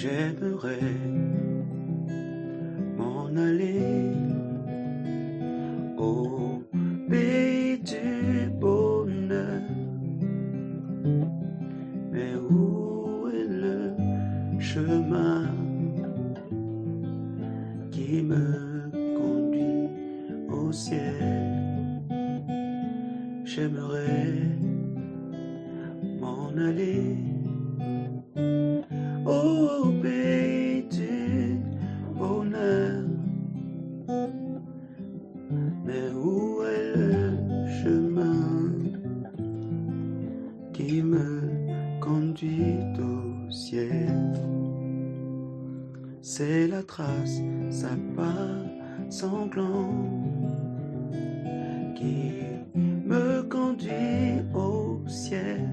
J'aimerais m'en aller au pays du bonheur. Mais où est le chemin qui me conduit au ciel? J'aimerais m'en aller au pays du bonheur. Mais où est le chemin qui me conduit au ciel? C'est la trace, sa pas sanglant qui me conduit au ciel.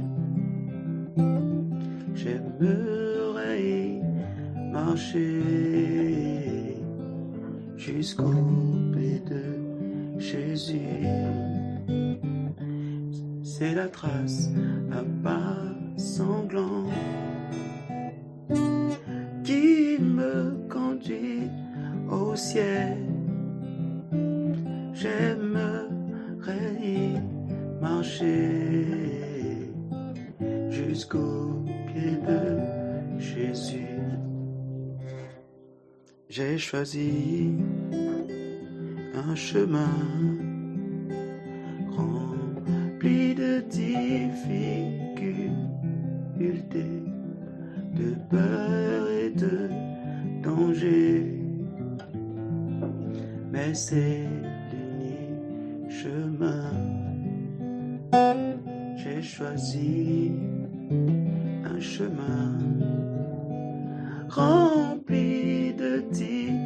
J'aimerais y marcher jusqu'au pied de Jésus. C'est la trace à pas sanglant qui me conduit au ciel. J'aimerais y marcher jusqu'au pied de Jésus. J'ai choisi un chemin rempli de difficultés, de peur et de danger. Mais c'est l'unique chemin. J'ai choisi un chemin rempli de difficultés,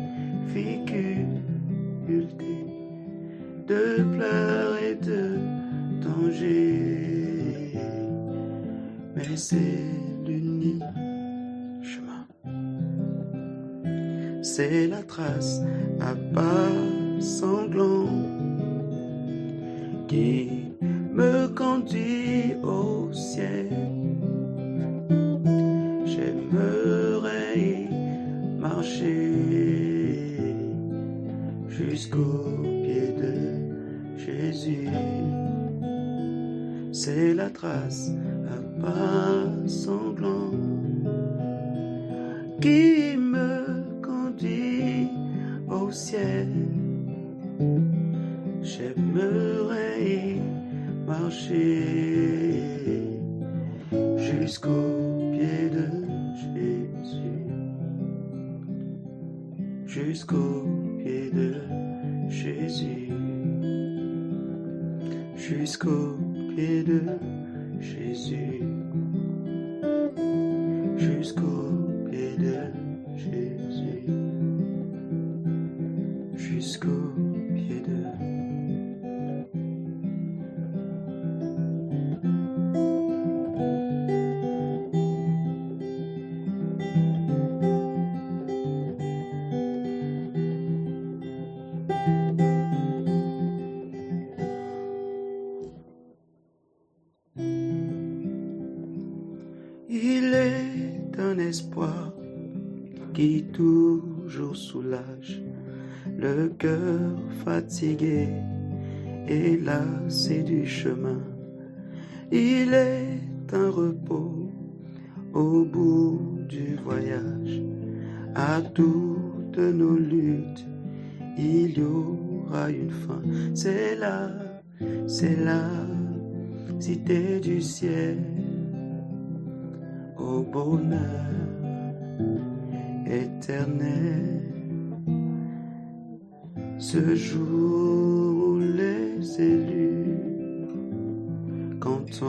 de pleurs et de danger. Mais c'est l'unique chemin. C'est la trace à pas sanglant qui me conduit au ciel. J'aimerais y marcher jusqu'au pied de Jésus. C'est la trace à pas sanglant qui me conduit au ciel. J'aimerais y marcher jusqu'au pied de Jésus. Jusqu'au pied de Jésus. Jusqu'au pied de Jésus. Jusqu'au pied de Jésus. Jusqu'au pied de Il est un espoir qui toujours soulage le cœur fatigué et lassé du chemin. Il est un repos au bout du voyage. À toutes nos luttes, il y aura une fin. C'est la cité du ciel, au bonheur éternel. Ce jour où les élus contemplent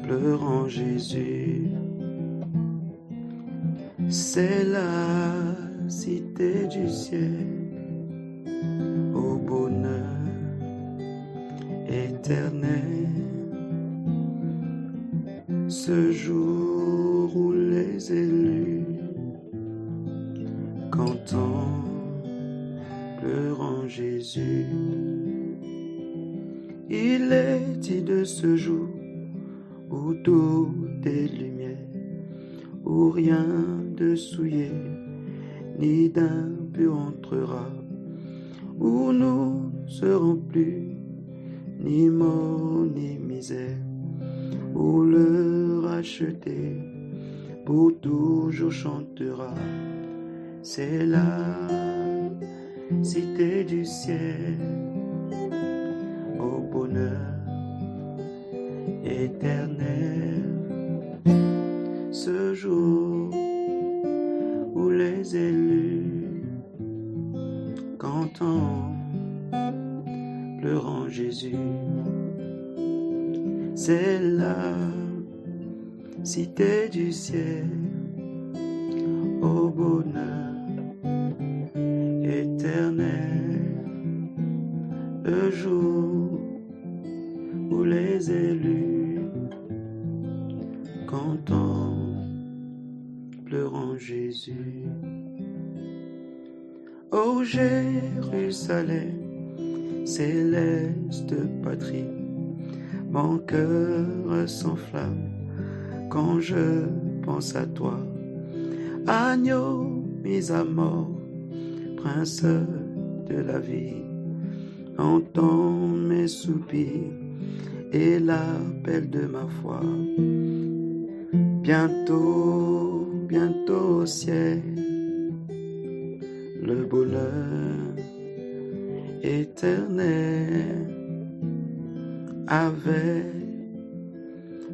pleurant Jésus. C'est la cité du ciel, au bonheur éternel. Ce jour où les élus contemplent pleurant Jésus. Il est dit de ce jour où tout est lumière, où rien de souillé ni d'impur entrera, où nous ne serons plus ni mort ni misère, où le racheté pour toujours chantera. C'est la cité du ciel, au bonheur éternel. Ce jour où les élus cantant, pleurant Jésus, c'est la cité du ciel, au bonheur éternel. Le jour où les élus cantant, pleurant Jésus. Ô Jérusalem, céleste patrie, mon cœur s'enflamme quand je pense à toi. Agneau mis à mort, prince de la vie, entends mes soupirs et l'appel de ma foi. Bientôt, bientôt au ciel, le bonheur éternel, avec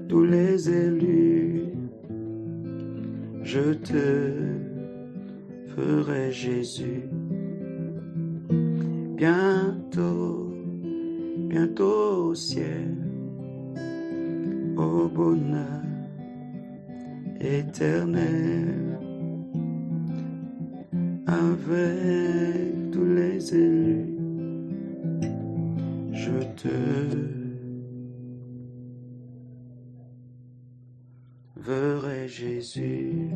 tous les élus, je te ferai Jésus. Bientôt, bientôt au ciel, au bonheur éternel, avec tous les élus, je te verrai Jésus.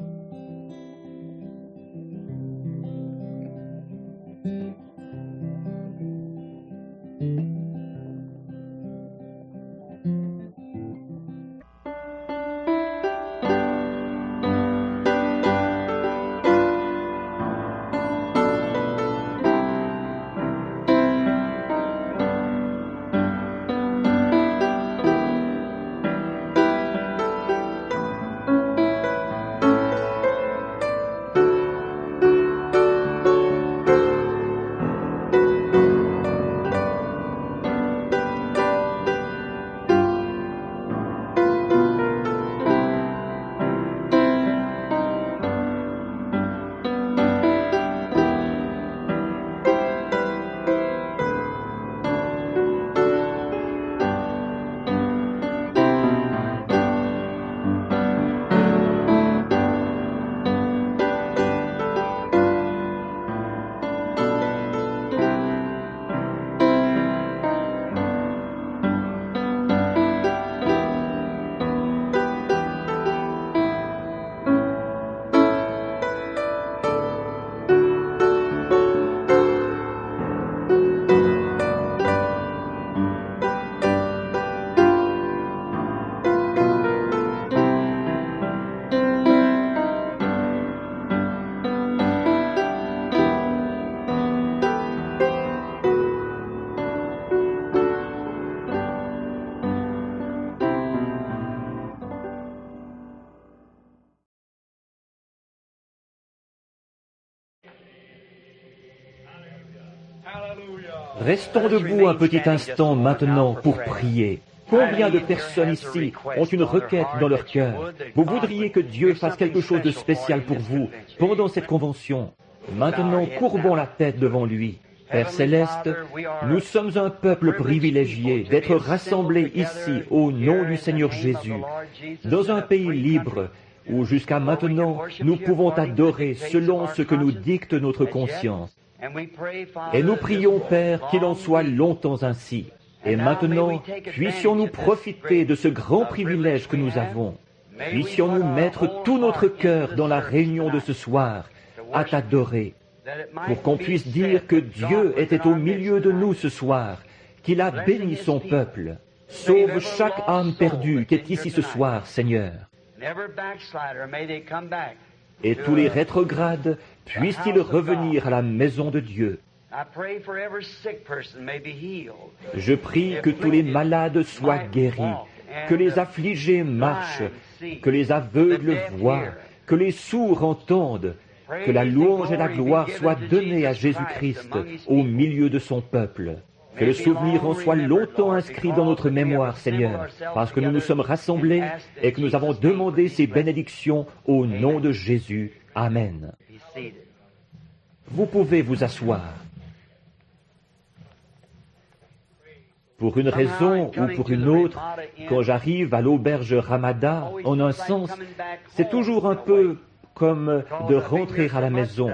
Restons debout un petit instant maintenant pour prier. Combien de personnes ici ont une requête dans leur cœur? Vous voudriez que Dieu fasse quelque chose de spécial pour vous pendant cette convention. Maintenant, courbons la tête devant lui. Père Céleste, nous sommes un peuple privilégié d'être rassemblés ici au nom du Seigneur Jésus, dans un pays libre où jusqu'à maintenant nous pouvons t'adorer selon ce que nous dicte notre conscience. Et nous prions, Père, qu'il en soit longtemps ainsi. Et maintenant, puissions-nous profiter de ce grand privilège que nous avons. Puissions-nous mettre tout notre cœur dans la réunion de ce soir, à t'adorer, pour qu'on puisse dire que Dieu était au milieu de nous ce soir, qu'il a béni son peuple. Sauve chaque âme perdue qui est ici ce soir, Seigneur. Et tous les rétrogrades puissent-ils revenir à la maison de Dieu. Je prie que tous les malades soient guéris, que les affligés marchent, que les aveugles voient, que les sourds entendent, que la louange et la gloire soient données à Jésus-Christ au milieu de son peuple. Que le souvenir en soit longtemps inscrit dans notre mémoire, Seigneur, parce que nous nous sommes rassemblés et que nous avons demandé ces bénédictions au nom de Jésus. Amen. Vous pouvez vous asseoir. Pour une raison ou pour une autre, quand j'arrive à l'auberge Ramada, en un sens, c'est toujours un peu comme de rentrer à la maison,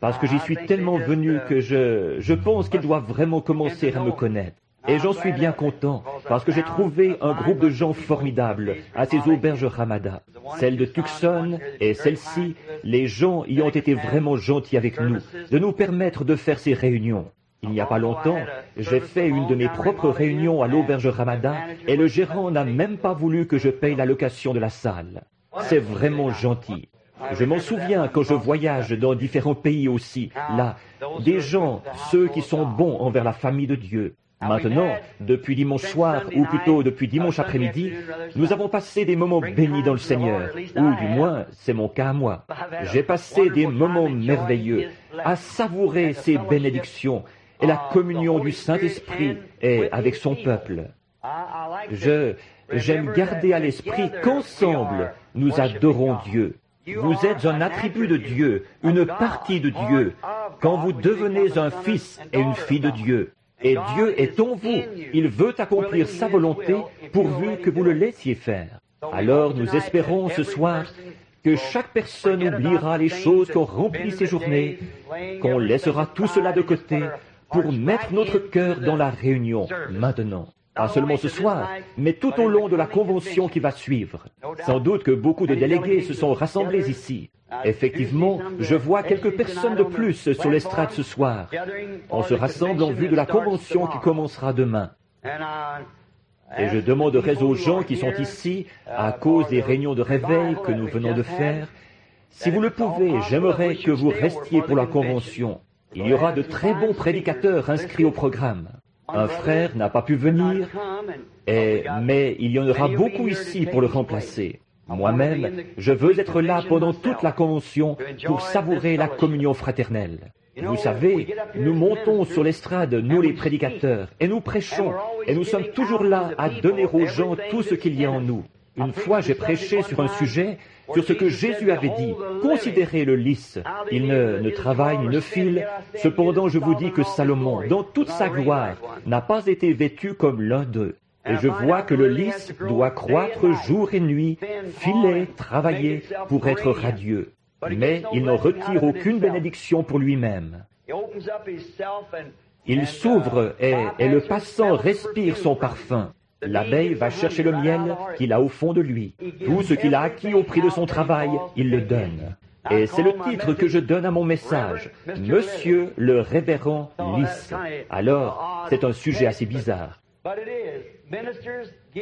parce que j'y suis tellement venu que je pense qu'ils doivent vraiment commencer à me connaître. Et j'en suis bien content, parce que j'ai trouvé un groupe de gens formidables à ces auberges Ramada. Celle de Tucson et celle-ci, les gens y ont été vraiment gentils avec nous, de nous permettre de faire ces réunions. Il n'y a pas longtemps, j'ai fait une de mes propres réunions à l'auberge Ramada et le gérant n'a même pas voulu que je paye la location de la salle. C'est vraiment gentil. Je m'en souviens quand je voyage dans différents pays aussi, là, des gens, ceux qui sont bons envers la famille de Dieu. Maintenant, depuis dimanche soir, ou plutôt depuis dimanche après-midi, nous avons passé des moments bénis dans le Seigneur, ou du moins, c'est mon cas à moi. J'ai passé des moments merveilleux à savourer ces bénédictions et la communion du Saint-Esprit et avec son peuple. J'aime garder à l'esprit qu'ensemble, nous adorons Dieu. Vous êtes un attribut de Dieu, une partie de Dieu, quand vous devenez un fils et une fille de Dieu. Et Dieu est en vous. Il veut accomplir sa volonté pourvu que vous le laissiez faire. Alors nous espérons ce soir que chaque personne oubliera les choses qui ont rempli ses journées, qu'on laissera tout cela de côté pour mettre notre cœur dans la réunion maintenant. Pas seulement ce soir, mais tout au long de la convention qui va suivre. Sans doute que beaucoup de délégués se sont rassemblés ici. Effectivement, je vois quelques personnes de plus sur l'estrade ce soir. On se rassemble en vue de la convention qui commencera demain. Et je demanderai aux gens qui sont ici, à cause des réunions de réveil que nous venons de faire, si vous le pouvez, j'aimerais que vous restiez pour la convention. Il y aura de très bons prédicateurs inscrits au programme. Un frère n'a pas pu venir, mais il y en aura beaucoup ici pour le remplacer. Moi-même, je veux être là pendant toute la convention pour savourer la communion fraternelle. Vous savez, nous montons sur l'estrade, nous les prédicateurs, et nous prêchons, et nous sommes toujours là à donner aux gens tout ce qu'il y a en nous. Une fois, j'ai prêché sur un sujet, sur ce que Jésus avait dit. Considérez le lys. Il ne travaille ni ne file. Cependant, je vous dis que Salomon, dans toute sa gloire, n'a pas été vêtu comme l'un d'eux. Et je vois que le lys doit croître jour et nuit, filer, travailler pour être radieux. Mais il n'en retire aucune bénédiction pour lui-même. Il s'ouvre et le passant respire son parfum. L'abeille va chercher le miel qu'il a au fond de lui. Tout ce qu'il a acquis au prix de son travail, il le donne. Et c'est le titre que je donne à mon message, Monsieur le révérend Lys. Alors, c'est un sujet assez bizarre.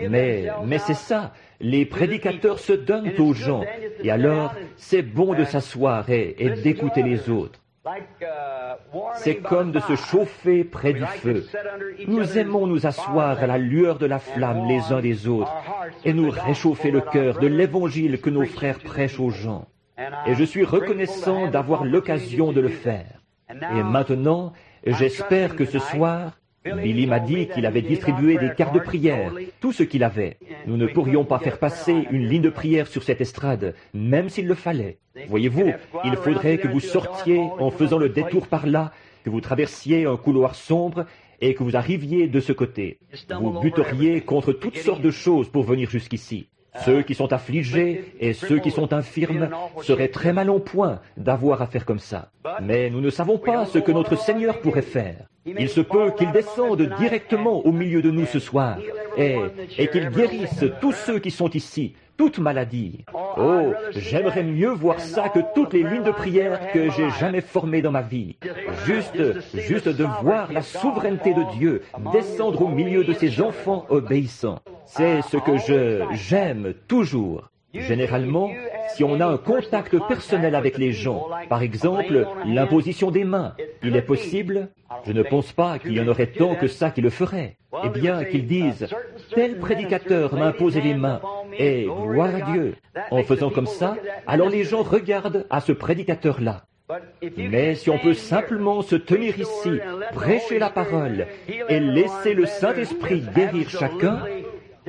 Mais c'est ça, les prédicateurs se donnent aux gens, et alors c'est bon de s'asseoir et d'écouter les autres. C'est comme de se chauffer près du feu. Nous aimons nous asseoir à la lueur de la flamme les uns des autres et nous réchauffer le cœur de l'évangile que nos frères prêchent aux gens. Et je suis reconnaissant d'avoir l'occasion de le faire. Et maintenant, j'espère que ce soir, Billy m'a dit qu'il avait distribué des cartes de prière, tout ce qu'il avait. Nous ne pourrions pas faire passer une ligne de prière sur cette estrade, même s'il le fallait. Voyez-vous, il faudrait que vous sortiez en faisant le détour par là, que vous traversiez un couloir sombre et que vous arriviez de ce côté. Vous buteriez contre toutes sortes de choses pour venir jusqu'ici. Ceux qui sont affligés et ceux qui sont infirmes seraient très mal en point d'avoir à faire comme ça. Mais nous ne savons pas ce que notre Seigneur pourrait faire. Il se peut qu'il descende directement au milieu de nous ce soir et qu'il guérisse tous ceux qui sont ici, toute maladie. Oh, j'aimerais mieux voir ça que toutes les lignes de prière que j'ai jamais formées dans ma vie. Juste de voir la souveraineté de Dieu descendre au milieu de ses enfants obéissants. C'est ce que j'aime toujours. Généralement, si on a un contact personnel avec les gens, par exemple l'imposition des mains, il est possible, je ne pense pas qu'il y en aurait tant que ça qui le ferait, eh bien qu'ils disent « tel prédicateur m'a imposé les mains » et « gloire à Dieu ». En faisant comme ça, alors les gens regardent à ce prédicateur-là. Mais si on peut simplement se tenir ici, prêcher la parole et laisser le Saint-Esprit guérir chacun,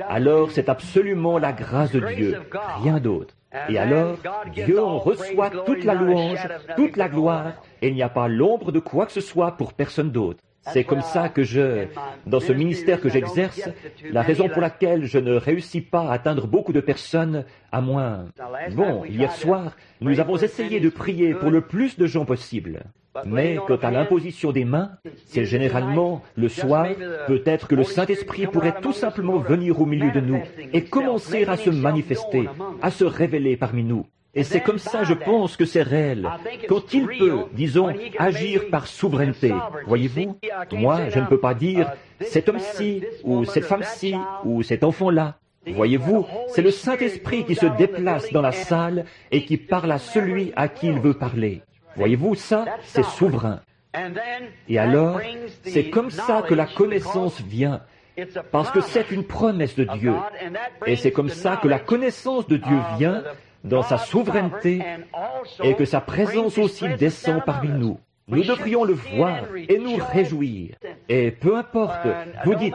alors c'est absolument la grâce de Dieu, rien d'autre. Et alors, Dieu en reçoit toute la louange, toute la gloire, et il n'y a pas l'ombre de quoi que ce soit pour personne d'autre. C'est comme ça que dans ce ministère que j'exerce, la raison pour laquelle je ne réussis pas à atteindre beaucoup de personnes, à moins... Bon, hier soir, nous avons essayé de prier pour le plus de gens possible. Mais quant à l'imposition des mains, c'est généralement le soir, peut-être que le Saint-Esprit pourrait tout simplement venir au milieu de nous et commencer à se manifester, à se révéler parmi nous. Et c'est comme ça, je pense, que c'est réel. Quand il peut, disons, agir par souveraineté, voyez-vous, moi, je ne peux pas dire cet homme-ci, ou cette femme-ci, ou cet enfant-là. Voyez-vous, c'est le Saint-Esprit qui se déplace dans la salle et qui parle à celui à qui il veut parler. Voyez-vous, ça, c'est souverain. Et alors, c'est comme ça que la connaissance vient, parce que c'est une promesse de Dieu. Et c'est comme ça que la connaissance de Dieu vient dans sa souveraineté et que sa présence aussi descend parmi nous. Nous devrions le voir et nous réjouir. Et peu importe, vous dites,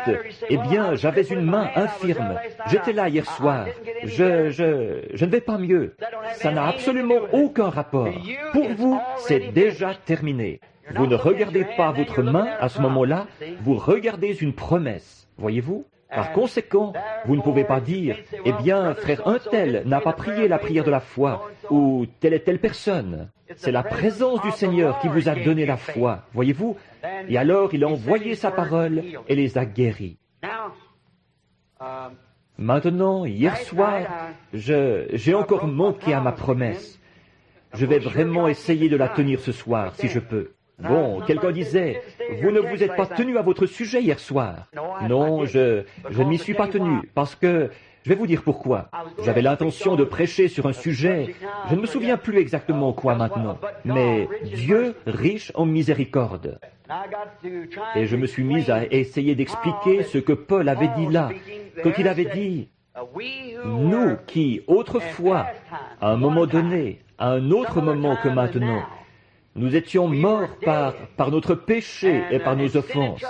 eh bien, j'avais une main infirme, j'étais là hier soir, je ne vais pas mieux. Ça n'a absolument aucun rapport. Pour vous, c'est déjà terminé. Vous ne regardez pas votre main à ce moment-là, vous regardez une promesse, voyez-vous? Par conséquent, vous ne pouvez pas dire, eh bien, frère un tel n'a pas prié la prière de la foi, ou telle et telle personne. C'est la présence du Seigneur qui vous a donné la foi, voyez-vous? Et alors, il a envoyé sa parole et les a guéris. Maintenant, hier soir, j'ai encore manqué à ma promesse. Je vais vraiment essayer de la tenir ce soir, si je peux. Bon, quelqu'un disait, vous ne vous êtes pas tenu à votre sujet hier soir. Non, je ne m'y suis pas tenu, parce que, je vais vous dire pourquoi. J'avais l'intention de prêcher sur un sujet, je ne me souviens plus exactement quoi maintenant, mais Dieu riche en miséricorde. Et je me suis mis à essayer d'expliquer ce que Paul avait dit là, quand il avait dit, nous qui, autrefois, à un moment donné, à un autre moment que maintenant, nous étions morts par notre péché et par nos offenses.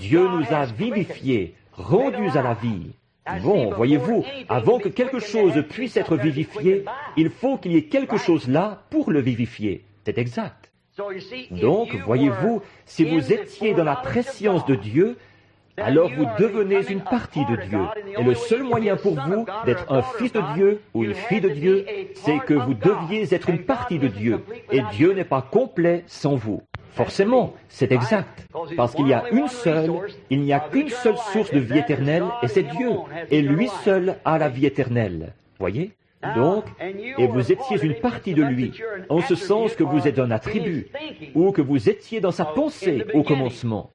Dieu nous a vivifiés, rendus à la vie. Bon, voyez-vous, avant que quelque chose puisse être vivifié, il faut qu'il y ait quelque chose là pour le vivifier. C'est exact. Donc, voyez-vous, si vous étiez dans la prescience de Dieu, alors vous devenez une partie de Dieu. Et le seul moyen pour vous d'être un fils de Dieu ou une fille de Dieu, c'est que vous deviez être une partie de Dieu. Et Dieu n'est pas complet sans vous. Forcément, c'est exact. Parce qu'il y a il n'y a qu'une seule source de vie éternelle, et c'est Dieu. Et lui seul a la vie éternelle. Voyez? Donc, et vous étiez une partie de lui, en ce sens que vous êtes un attribut, ou que vous étiez dans sa pensée au commencement.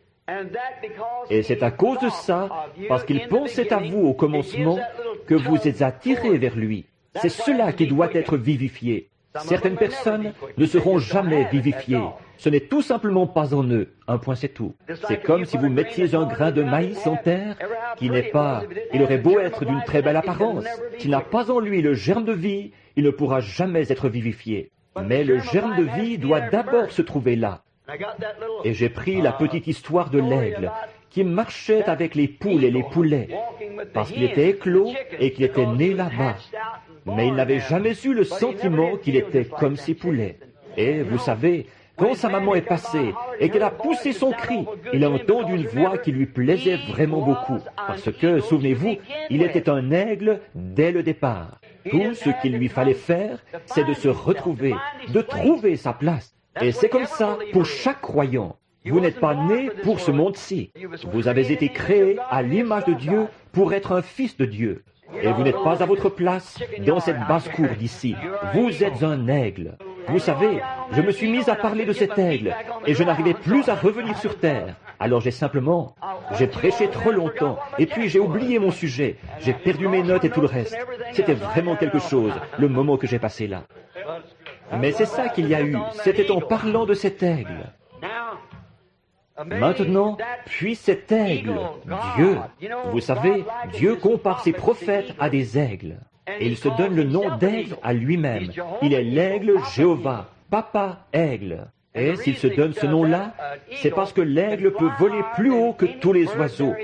Et c'est à cause de ça, parce qu'il pensait à vous au commencement, que vous êtes attirés vers lui. C'est cela qui doit être vivifié. Certaines personnes ne seront jamais vivifiées. Ce n'est tout simplement pas en eux. Un point, c'est tout. C'est comme si vous mettiez un grain de maïs en terre, qui n'est pas... Il aurait beau être d'une très belle apparence. S'il n'a pas en lui le germe de vie, il ne pourra jamais être vivifié. Mais le germe de vie doit d'abord se trouver là. Et j'ai pris la petite histoire de l'aigle qui marchait avec les poules et les poulets, parce qu'il était éclos et qu'il était né là-bas. Mais il n'avait jamais eu le sentiment qu'il était comme ces poulets. Et vous savez, quand sa maman est passée et qu'elle a poussé son cri, il a entendu une voix qui lui plaisait vraiment beaucoup. Parce que, souvenez-vous, il était un aigle dès le départ. Tout ce qu'il lui fallait faire, c'est de se retrouver, de trouver sa place. Et c'est comme ça pour chaque croyant. Vous n'êtes pas né pour ce monde-ci. Vous avez été créé à l'image de Dieu pour être un fils de Dieu. Et vous n'êtes pas à votre place dans cette basse-cour d'ici. Vous êtes un aigle. Vous savez, je me suis mis à parler de cet aigle, et je n'arrivais plus à revenir sur terre. Alors j'ai prêché trop longtemps, et puis j'ai oublié mon sujet. J'ai perdu mes notes et tout le reste. C'était vraiment quelque chose, le moment que j'ai passé là. Mais c'est ça qu'il y a eu, c'était en parlant de cet aigle. Maintenant, puis cet aigle, Dieu, vous savez, Dieu compare ses prophètes à des aigles. Et il se donne le nom d'aigle à lui-même. Il est l'aigle Jéhovah, Papa Aigle. Et s'il se donne ce nom-là, c'est parce que l'aigle peut voler plus haut que tous les oiseaux.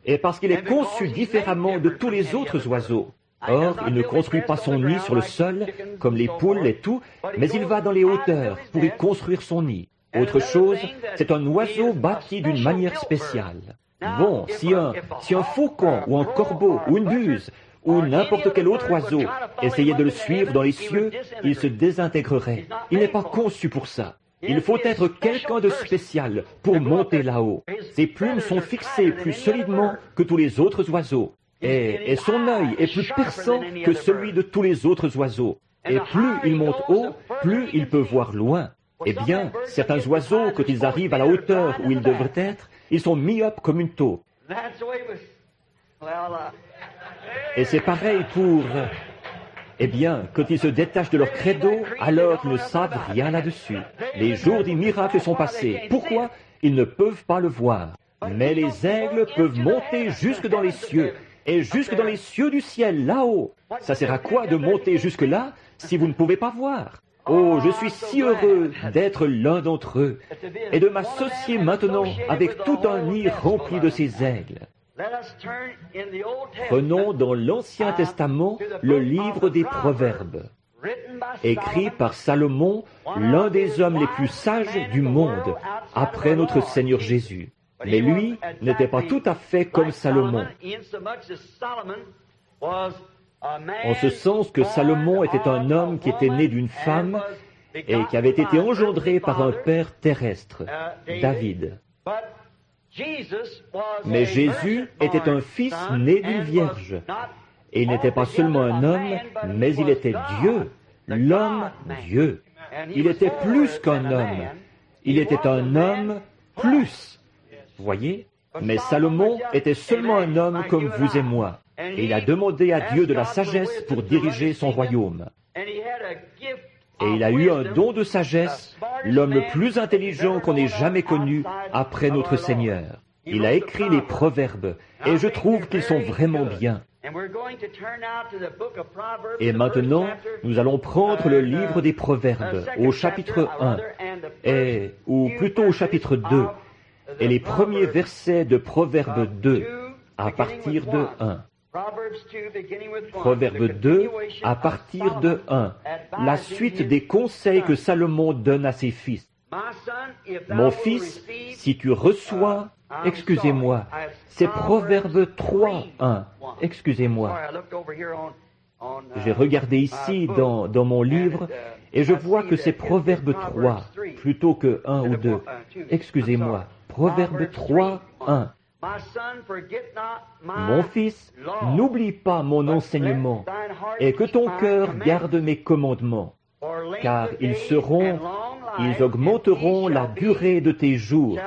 Et parce qu'il est conçu différemment de tous les autres oiseaux. Or, il ne construit pas son nid sur le sol, comme les poules et tout, mais il va dans les hauteurs pour y construire son nid. Autre chose, c'est un oiseau bâti d'une manière spéciale. Bon, si un faucon ou un corbeau ou une buse ou n'importe quel autre oiseau essayait de le suivre dans les cieux, il se désintégrerait. Il n'est pas conçu pour ça. Il faut être quelqu'un de spécial pour monter là-haut. Ses plumes sont fixées plus solidement que tous les autres oiseaux. Et son œil est plus perçant que celui de tous les autres oiseaux. Et plus il monte haut, plus il peut voir loin. Eh bien, certains oiseaux, quand ils arrivent à la hauteur où ils devraient être, ils sont myopes comme une taupe. Et c'est pareil pour... Eh bien, quand ils se détachent de leur credo, alors ils ne savent rien là-dessus. Les jours des miracles sont passés. Pourquoi? Ils ne peuvent pas le voir. Mais les aigles peuvent monter jusque dans les cieux, et jusque dans les cieux du ciel, là-haut. Ça sert à quoi de monter jusque-là si vous ne pouvez pas voir? Oh, je suis si heureux d'être l'un d'entre eux et de m'associer maintenant avec tout un nid rempli de ces aigles. Prenons dans l'Ancien Testament le livre des Proverbes, écrit par Salomon, l'un des hommes les plus sages du monde, après notre Seigneur Jésus. Mais lui n'était pas tout à fait comme Salomon, en ce sens que Salomon était un homme qui était né d'une femme et qui avait été engendré par un père terrestre, David. Mais Jésus était un fils né d'une vierge. Et il n'était pas seulement un homme, mais il était Dieu, l'homme Dieu. Il était plus qu'un homme. Il était un homme plus. Voyez? Mais Salomon était seulement un homme comme vous et moi. Et il a demandé à Dieu de la sagesse pour diriger son royaume. Et il a eu un don de sagesse, l'homme le plus intelligent qu'on ait jamais connu après notre Seigneur. Il a écrit les Proverbes, et je trouve qu'ils sont vraiment bien. Et maintenant, nous allons prendre le livre des Proverbes, au chapitre 1, ou plutôt au chapitre 2, et les premiers versets de Proverbes 2, à partir de 1. Proverbe 2, à partir de 1, la suite des conseils que Salomon donne à ses fils. Mon fils, si tu reçois, excusez-moi, c'est Proverbe 3, 1, excusez-moi. J'ai regardé ici dans mon livre et je vois que c'est Proverbe 3 plutôt que 1 ou 2. Excusez-moi, Proverbe 3, 1. Mon fils, n'oublie pas mon enseignement, et que ton cœur garde mes commandements, car ils augmenteront la durée de tes jours,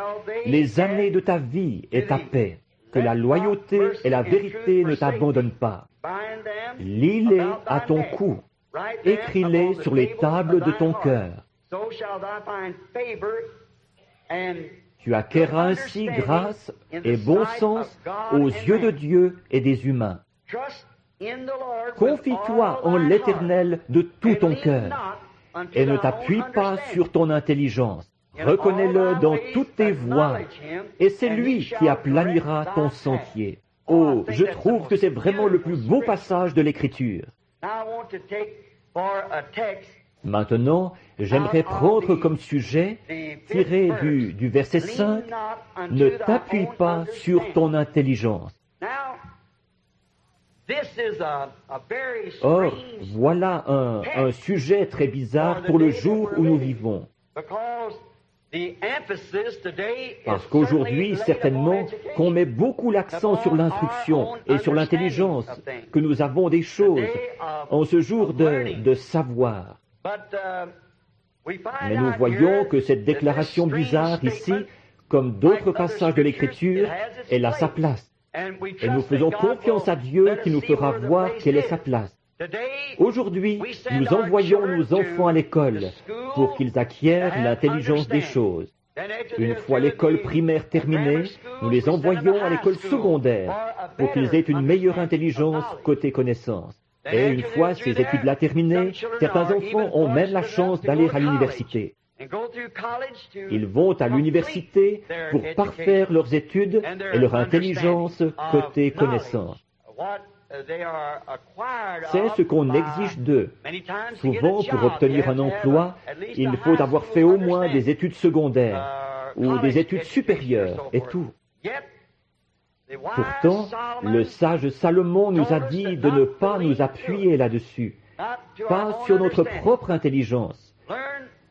les années de ta vie et ta paix. Que la loyauté et la vérité ne t'abandonnent pas. Lis-les à ton cou, écris-les sur les tables de ton cœur. Tu acquerras ainsi grâce et bon sens aux yeux de Dieu et des humains. Confie-toi en l'Éternel de tout ton cœur et ne t'appuie pas sur ton intelligence. Reconnais-le dans toutes tes voies et c'est lui qui aplanira ton sentier. Oh, je trouve que c'est vraiment le plus beau passage de l'Écriture. Maintenant, j'aimerais prendre comme sujet, tiré du verset 5, « Ne t'appuie pas sur ton intelligence ». Or, voilà un sujet très bizarre pour le jour où nous vivons. Parce qu'aujourd'hui, certainement, qu'on met beaucoup l'accent sur l'instruction et sur l'intelligence, que nous avons des choses en ce jour de savoir. Mais nous voyons que cette déclaration bizarre ici, comme d'autres passages de l'Écriture, elle a sa place. Et nous faisons confiance à Dieu qui nous fera voir quelle est sa place. Aujourd'hui, nous envoyons nos enfants à l'école pour qu'ils acquièrent l'intelligence des choses. Une fois l'école primaire terminée, nous les envoyons à l'école secondaire pour qu'ils aient une meilleure intelligence côté connaissance. Et une fois ces études-là terminées, certains enfants ont même la chance d'aller à l'université. Ils vont à l'université pour parfaire leurs études et leur intelligence côté connaissance. C'est ce qu'on exige d'eux. Souvent, pour obtenir un emploi, il faut avoir fait au moins des études secondaires ou des études supérieures et tout. Pourtant, le sage Salomon nous a dit de ne pas nous appuyer là-dessus, pas sur notre propre intelligence.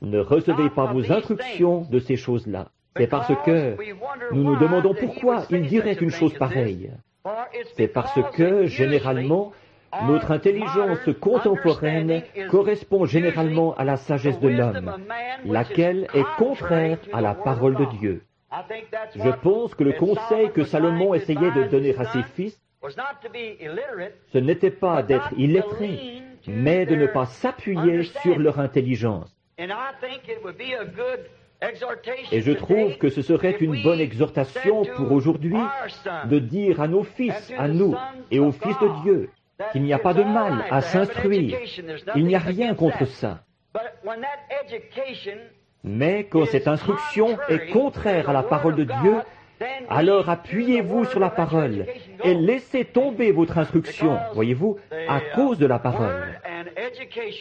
Ne recevez pas vos instructions de ces choses-là. C'est parce que nous nous demandons pourquoi il dirait une chose pareille. C'est parce que, généralement, notre intelligence contemporaine correspond généralement à la sagesse de l'homme, laquelle est contraire à la parole de Dieu. Je pense que le conseil que Salomon essayait de donner à ses fils, ce n'était pas d'être illettrés, mais de ne pas s'appuyer sur leur intelligence. Et je trouve que ce serait une bonne exhortation pour aujourd'hui de dire à nos fils, à nous et aux fils de Dieu, qu'il n'y a pas de mal à s'instruire. Il n'y a rien contre ça. Mais quand cette instruction est contraire à la parole de Dieu, alors appuyez-vous sur la parole et laissez tomber votre instruction, voyez-vous, à cause de la parole.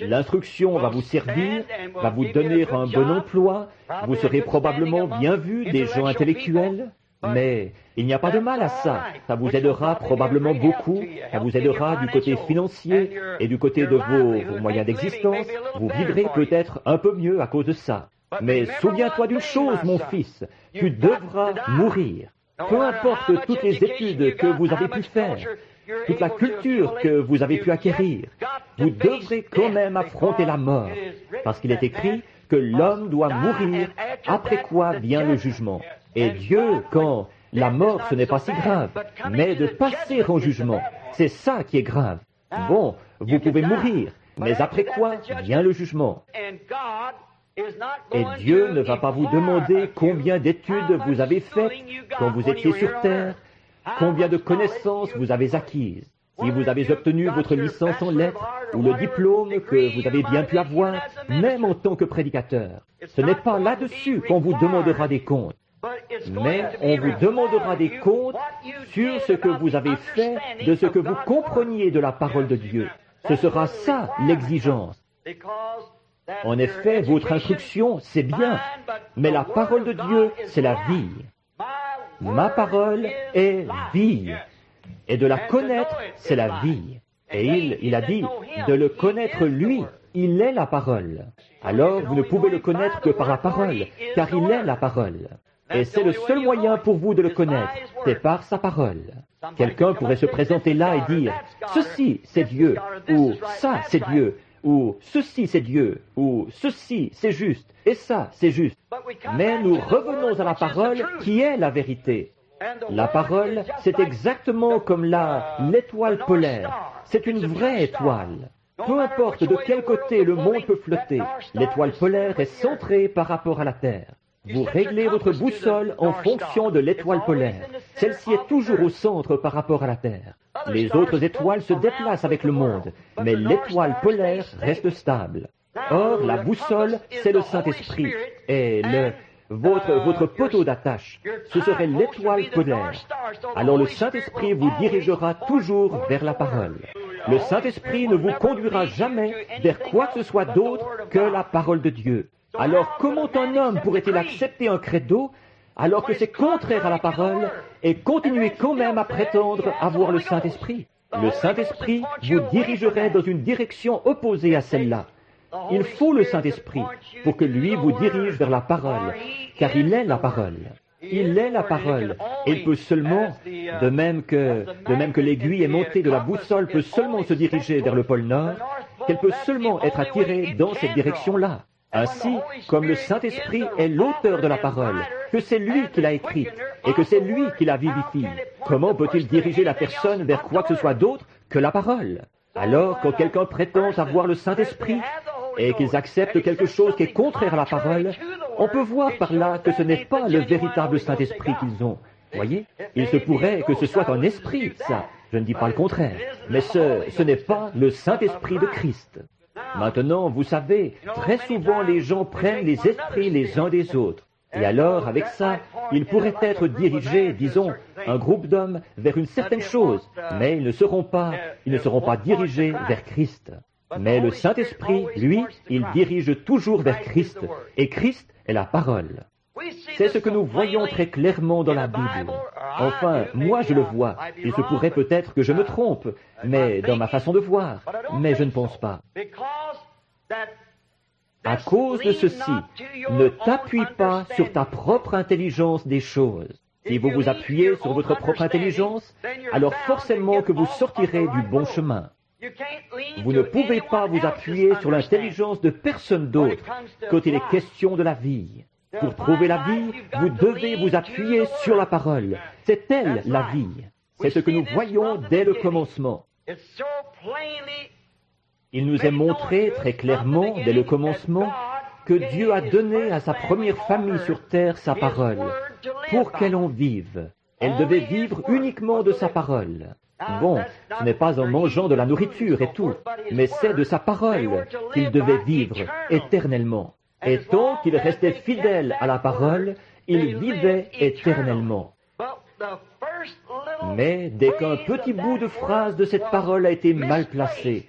L'instruction va vous servir, va vous donner un bon emploi, vous serez probablement bien vu des gens intellectuels, mais il n'y a pas de mal à ça. Ça vous aidera probablement beaucoup, ça vous aidera du côté financier et du côté de vos moyens d'existence. Vous vivrez peut-être un peu mieux à cause de ça. Mais souviens-toi d'une chose, mon fils, tu devras mourir. Peu importe toutes les études que vous avez pu faire, toute la culture que vous avez pu acquérir, vous devrez quand même affronter la mort, parce qu'il est écrit que l'homme doit mourir, après quoi vient le jugement. Et Dieu, quand la mort, ce n'est pas si grave, mais de passer en jugement, c'est ça qui est grave. Bon, vous pouvez mourir, mais après quoi vient le jugement. Et Dieu ne va pas vous demander combien d'études vous avez faites quand vous étiez sur terre, combien de connaissances vous avez acquises, si vous avez obtenu votre licence en lettres ou le diplôme que vous avez bien pu avoir, même en tant que prédicateur. Ce n'est pas là-dessus qu'on vous demandera des comptes, mais on vous demandera des comptes sur ce que vous avez fait, de ce que vous compreniez de la parole de Dieu. Ce sera ça l'exigence. En effet, votre instruction, c'est bien, mais la parole de Dieu, c'est la vie. Ma parole est vie, et de la connaître, c'est la vie. Et il a dit, de le connaître lui, il est la parole. Alors, vous ne pouvez le connaître que par la parole, car il est la parole. Et c'est le seul moyen pour vous de le connaître, c'est par sa parole. Quelqu'un pourrait se présenter là et dire, ceci, c'est Dieu, ou ça, c'est Dieu, ou ceci c'est Dieu, ou ceci c'est juste, et ça c'est juste. Mais nous revenons à la parole qui est la vérité. La parole, c'est exactement comme l'étoile polaire. C'est une vraie étoile. Peu importe de quel côté le monde peut flotter, l'étoile polaire est centrée par rapport à la Terre. Vous réglez votre boussole en fonction de l'étoile polaire. Celle-ci est toujours au centre par rapport à la Terre. Les autres étoiles se déplacent avec le monde, mais l'étoile polaire reste stable. Or, la boussole, c'est le Saint-Esprit. Et votre poteau d'attache, ce serait l'étoile polaire. Alors le Saint-Esprit vous dirigera toujours vers la parole. Le Saint-Esprit ne vous conduira jamais vers quoi que ce soit d'autre que la parole de Dieu. Alors comment un homme pourrait-il accepter un credo alors que c'est contraire à la parole et continuer quand même à prétendre avoir le Saint-Esprit? Le Saint-Esprit vous dirigerait dans une direction opposée à celle-là. Il faut le Saint-Esprit pour que lui vous dirige vers la parole, car il est la parole. Il est la parole, et il peut seulement, de même que l'aiguille aimantée de la boussole peut seulement se diriger vers le pôle Nord, qu'elle peut seulement être attirée dans cette direction-là. Ainsi, comme le Saint-Esprit est l'auteur de la parole, que c'est lui qui l'a écrite, et que c'est lui qui la vivifie, comment peut-il diriger la personne vers quoi que ce soit d'autre que la parole? Alors, quand quelqu'un prétend avoir le Saint-Esprit, et qu'ils acceptent quelque chose qui est contraire à la parole, on peut voir par là que ce n'est pas le véritable Saint-Esprit qu'ils ont. Voyez, il se pourrait que ce soit un esprit, ça. Je ne dis pas le contraire. Mais ce n'est pas le Saint-Esprit de Christ. Maintenant, vous savez, très souvent les gens prennent les esprits les uns des autres. Et alors, avec ça, ils pourraient être dirigés, disons, un groupe d'hommes vers une certaine chose, mais ils ne seront pas dirigés vers Christ. Mais le Saint-Esprit, lui, il dirige toujours vers Christ, et Christ est la parole. C'est ce que nous voyons très clairement dans la Bible. Enfin, moi je le vois. Il se pourrait peut-être que je me trompe, mais dans ma façon de voir. Mais je ne pense pas. À cause de ceci, ne t'appuie pas sur ta propre intelligence des choses. Si vous vous appuyez sur votre propre intelligence, alors forcément que vous sortirez du bon chemin. Vous ne pouvez pas vous appuyer sur l'intelligence de personne d'autre quand il est question de la vie. Pour trouver la vie, vous devez vous appuyer sur la parole. C'est elle, la vie. C'est ce que nous voyons dès le commencement. Il nous est montré très clairement, dès le commencement, que Dieu a donné à sa première famille sur terre sa parole, pour qu'elle en vive. Elle devait vivre uniquement de sa parole. Bon, ce n'est pas en mangeant de la nourriture et tout, mais c'est de sa parole qu'il devait vivre éternellement. Et tant qu'il restait fidèle à la parole, il vivait éternellement. Mais dès qu'un petit bout de phrase de cette parole a été mal placé,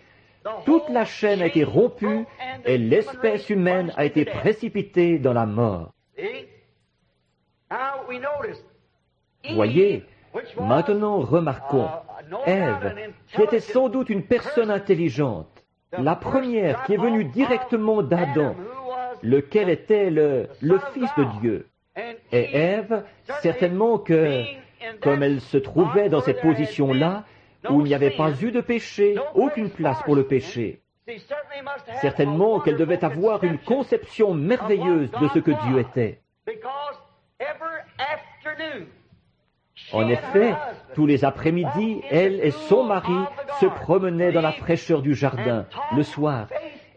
toute la chaîne a été rompue et l'espèce humaine a été précipitée dans la mort. Voyez, maintenant remarquons, Ève, qui était sans doute une personne intelligente, la première qui est venue directement d'Adam, lequel était le Fils de Dieu. Et Ève, certainement que, comme elle se trouvait dans cette position-là, où il n'y avait pas eu de péché, aucune place pour le péché, certainement qu'elle devait avoir une conception merveilleuse de ce que Dieu était. En effet, tous les après-midi, elle et son mari se promenaient dans la fraîcheur du jardin, le soir,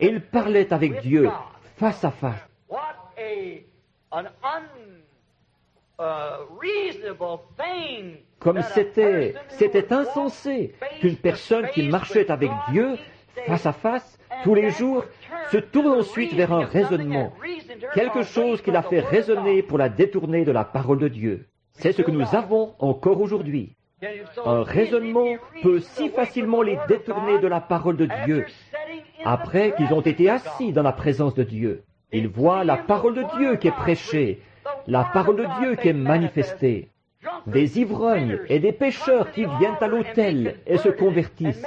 et ils parlaient avec Dieu, face à face. Comme c'était insensé qu'une personne qui marchait avec Dieu, face à face, tous les jours, se tourne ensuite vers un raisonnement, quelque chose qui l'a fait raisonner pour la détourner de la parole de Dieu. C'est ce que nous avons encore aujourd'hui. Un raisonnement peut si facilement les détourner de la parole de Dieu. Après qu'ils ont été assis dans la présence de Dieu, ils voient la parole de Dieu qui est prêchée, la parole de Dieu qui est manifestée. Des ivrognes et des pécheurs qui viennent à l'autel et se convertissent,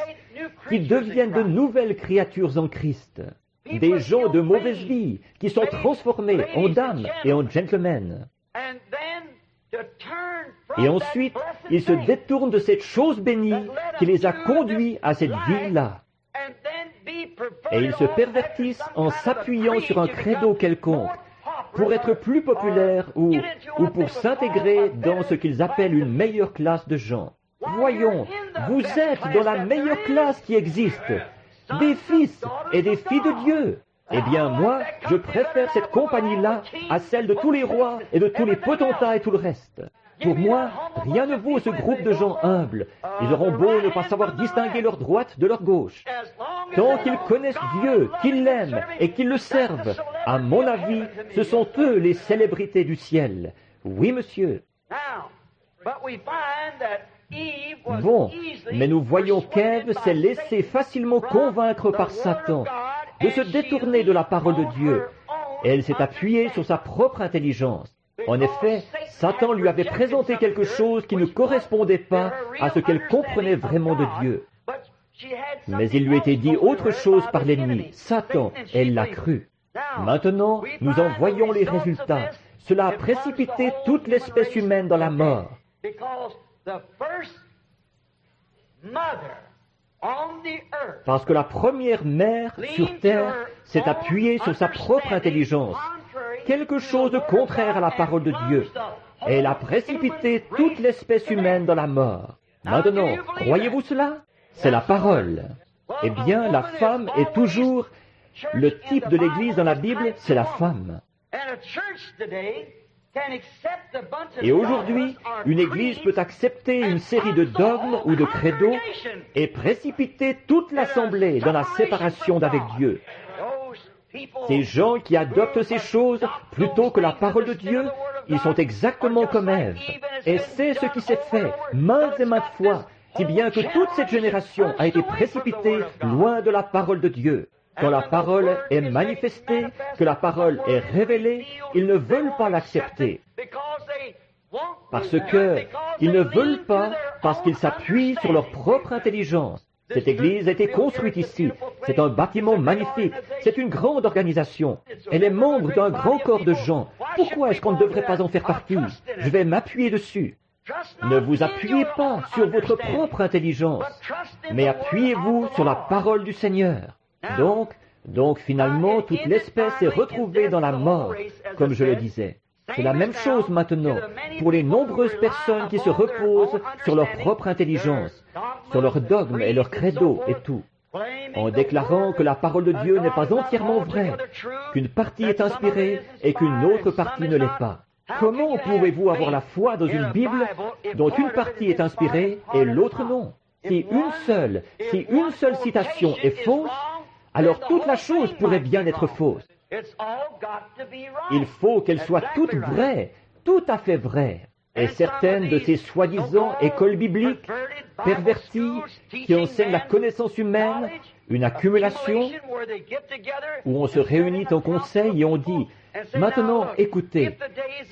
qui deviennent de nouvelles créatures en Christ. Des gens de mauvaise vie qui sont transformés en dames et en gentlemen. Et ensuite, ils se détournent de cette chose bénie qui les a conduits à cette vie-là. Et ils se pervertissent en s'appuyant sur un credo quelconque pour être plus populaires ou pour s'intégrer dans ce qu'ils appellent une meilleure classe de gens. Voyons, vous êtes dans la meilleure classe qui existe, des fils et des filles de Dieu. Eh bien, moi, je préfère cette compagnie-là à celle de tous les rois et de tous les potentats et tout le reste. Pour moi, rien ne vaut ce groupe de gens humbles. Ils auront beau ne pas savoir distinguer leur droite de leur gauche. Tant qu'ils connaissent Dieu, qu'ils l'aiment et qu'ils le servent, à mon avis, ce sont eux les célébrités du ciel. Oui, monsieur. Bon, mais nous voyons qu'Ève s'est laissée facilement convaincre par Satan de se détourner de la parole de Dieu. Elle s'est appuyée sur sa propre intelligence. En effet, Satan lui avait présenté quelque chose qui ne correspondait pas à ce qu'elle comprenait vraiment de Dieu. Mais il lui était dit autre chose par l'ennemi, Satan, elle l'a cru. Maintenant, nous en voyons les résultats. Cela a précipité toute l'espèce humaine dans la mort. Parce que la première mère sur terre s'est appuyée sur sa propre intelligence, quelque chose de contraire à la parole de Dieu. Et elle a précipité toute l'espèce humaine dans la mort. Maintenant, croyez-vous cela? C'est la parole. Eh bien, la femme est toujours le type de l'Église dans la Bible, c'est la femme. Et aujourd'hui, une Église peut accepter une série de dogmes ou de credos et précipiter toute l'assemblée dans la séparation d'avec Dieu. Ces gens qui adoptent ces choses plutôt que la parole de Dieu, ils sont exactement comme Ève. Et c'est ce qui s'est fait maintes et maintes fois, si bien que toute cette génération a été précipitée loin de la parole de Dieu. Quand la parole est manifestée, que la parole est révélée, ils ne veulent pas l'accepter. Parce qu'ils ne veulent pas, parce qu'ils s'appuient sur leur propre intelligence. Cette église a été construite ici. C'est un bâtiment magnifique. C'est une grande organisation. Elle est membre d'un grand corps de gens. Pourquoi est-ce qu'on ne devrait pas en faire partie? Je vais m'appuyer dessus. Ne vous appuyez pas sur votre propre intelligence, mais appuyez-vous sur la parole du Seigneur. Donc finalement, toute l'espèce est retrouvée dans la mort, comme je le disais. C'est la même chose maintenant pour les nombreuses personnes qui se reposent sur leur propre intelligence, sur leurs dogmes et leurs credos et tout, en déclarant que la parole de Dieu n'est pas entièrement vraie, qu'une partie est inspirée et qu'une autre partie ne l'est pas. Comment pouvez-vous avoir la foi dans une Bible dont une partie est inspirée et l'autre non? Si une seule citation est fausse, alors toute la chose pourrait bien être fausse. Il faut qu'elle soit toute vraie, tout à fait vraie. Et certaines de ces soi-disant écoles bibliques perverties qui enseignent la connaissance humaine, une accumulation, où on se réunit en conseil et on dit « Maintenant, écoutez,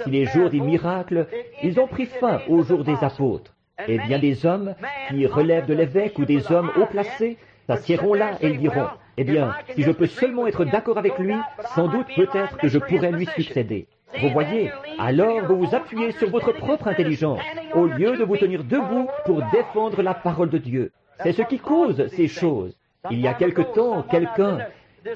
si les jours des miracles, ils ont pris fin aux jours des apôtres, et bien des hommes qui relèvent de l'évêque ou des hommes haut placés s'assiéront là et ils diront « Eh bien, si je peux seulement être d'accord avec lui, sans doute peut-être que je pourrais lui succéder. » Vous voyez, alors vous vous appuyez sur votre propre intelligence, au lieu de vous tenir debout pour défendre la parole de Dieu. C'est ce qui cause ces choses. Il y a quelque temps,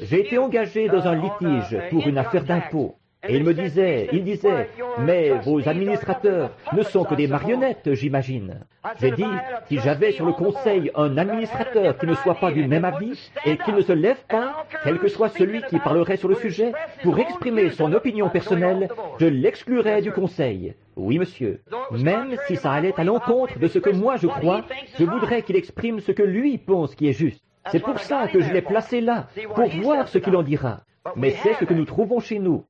j'ai été engagé dans un litige pour une affaire d'impôt. Et il disait, mais vos administrateurs ne sont que des marionnettes, j'imagine. J'ai dit, si j'avais sur le conseil un administrateur qui ne soit pas du même avis et qui ne se lève pas, quel que soit celui qui parlerait sur le sujet, pour exprimer son opinion personnelle, je l'exclurais du conseil. Oui, monsieur. Même si ça allait à l'encontre de ce que moi je crois, je voudrais qu'il exprime ce que lui pense qui est juste. C'est pour ça que je l'ai placé là, pour voir ce qu'il en dira. Mais c'est ce que nous trouvons chez nous.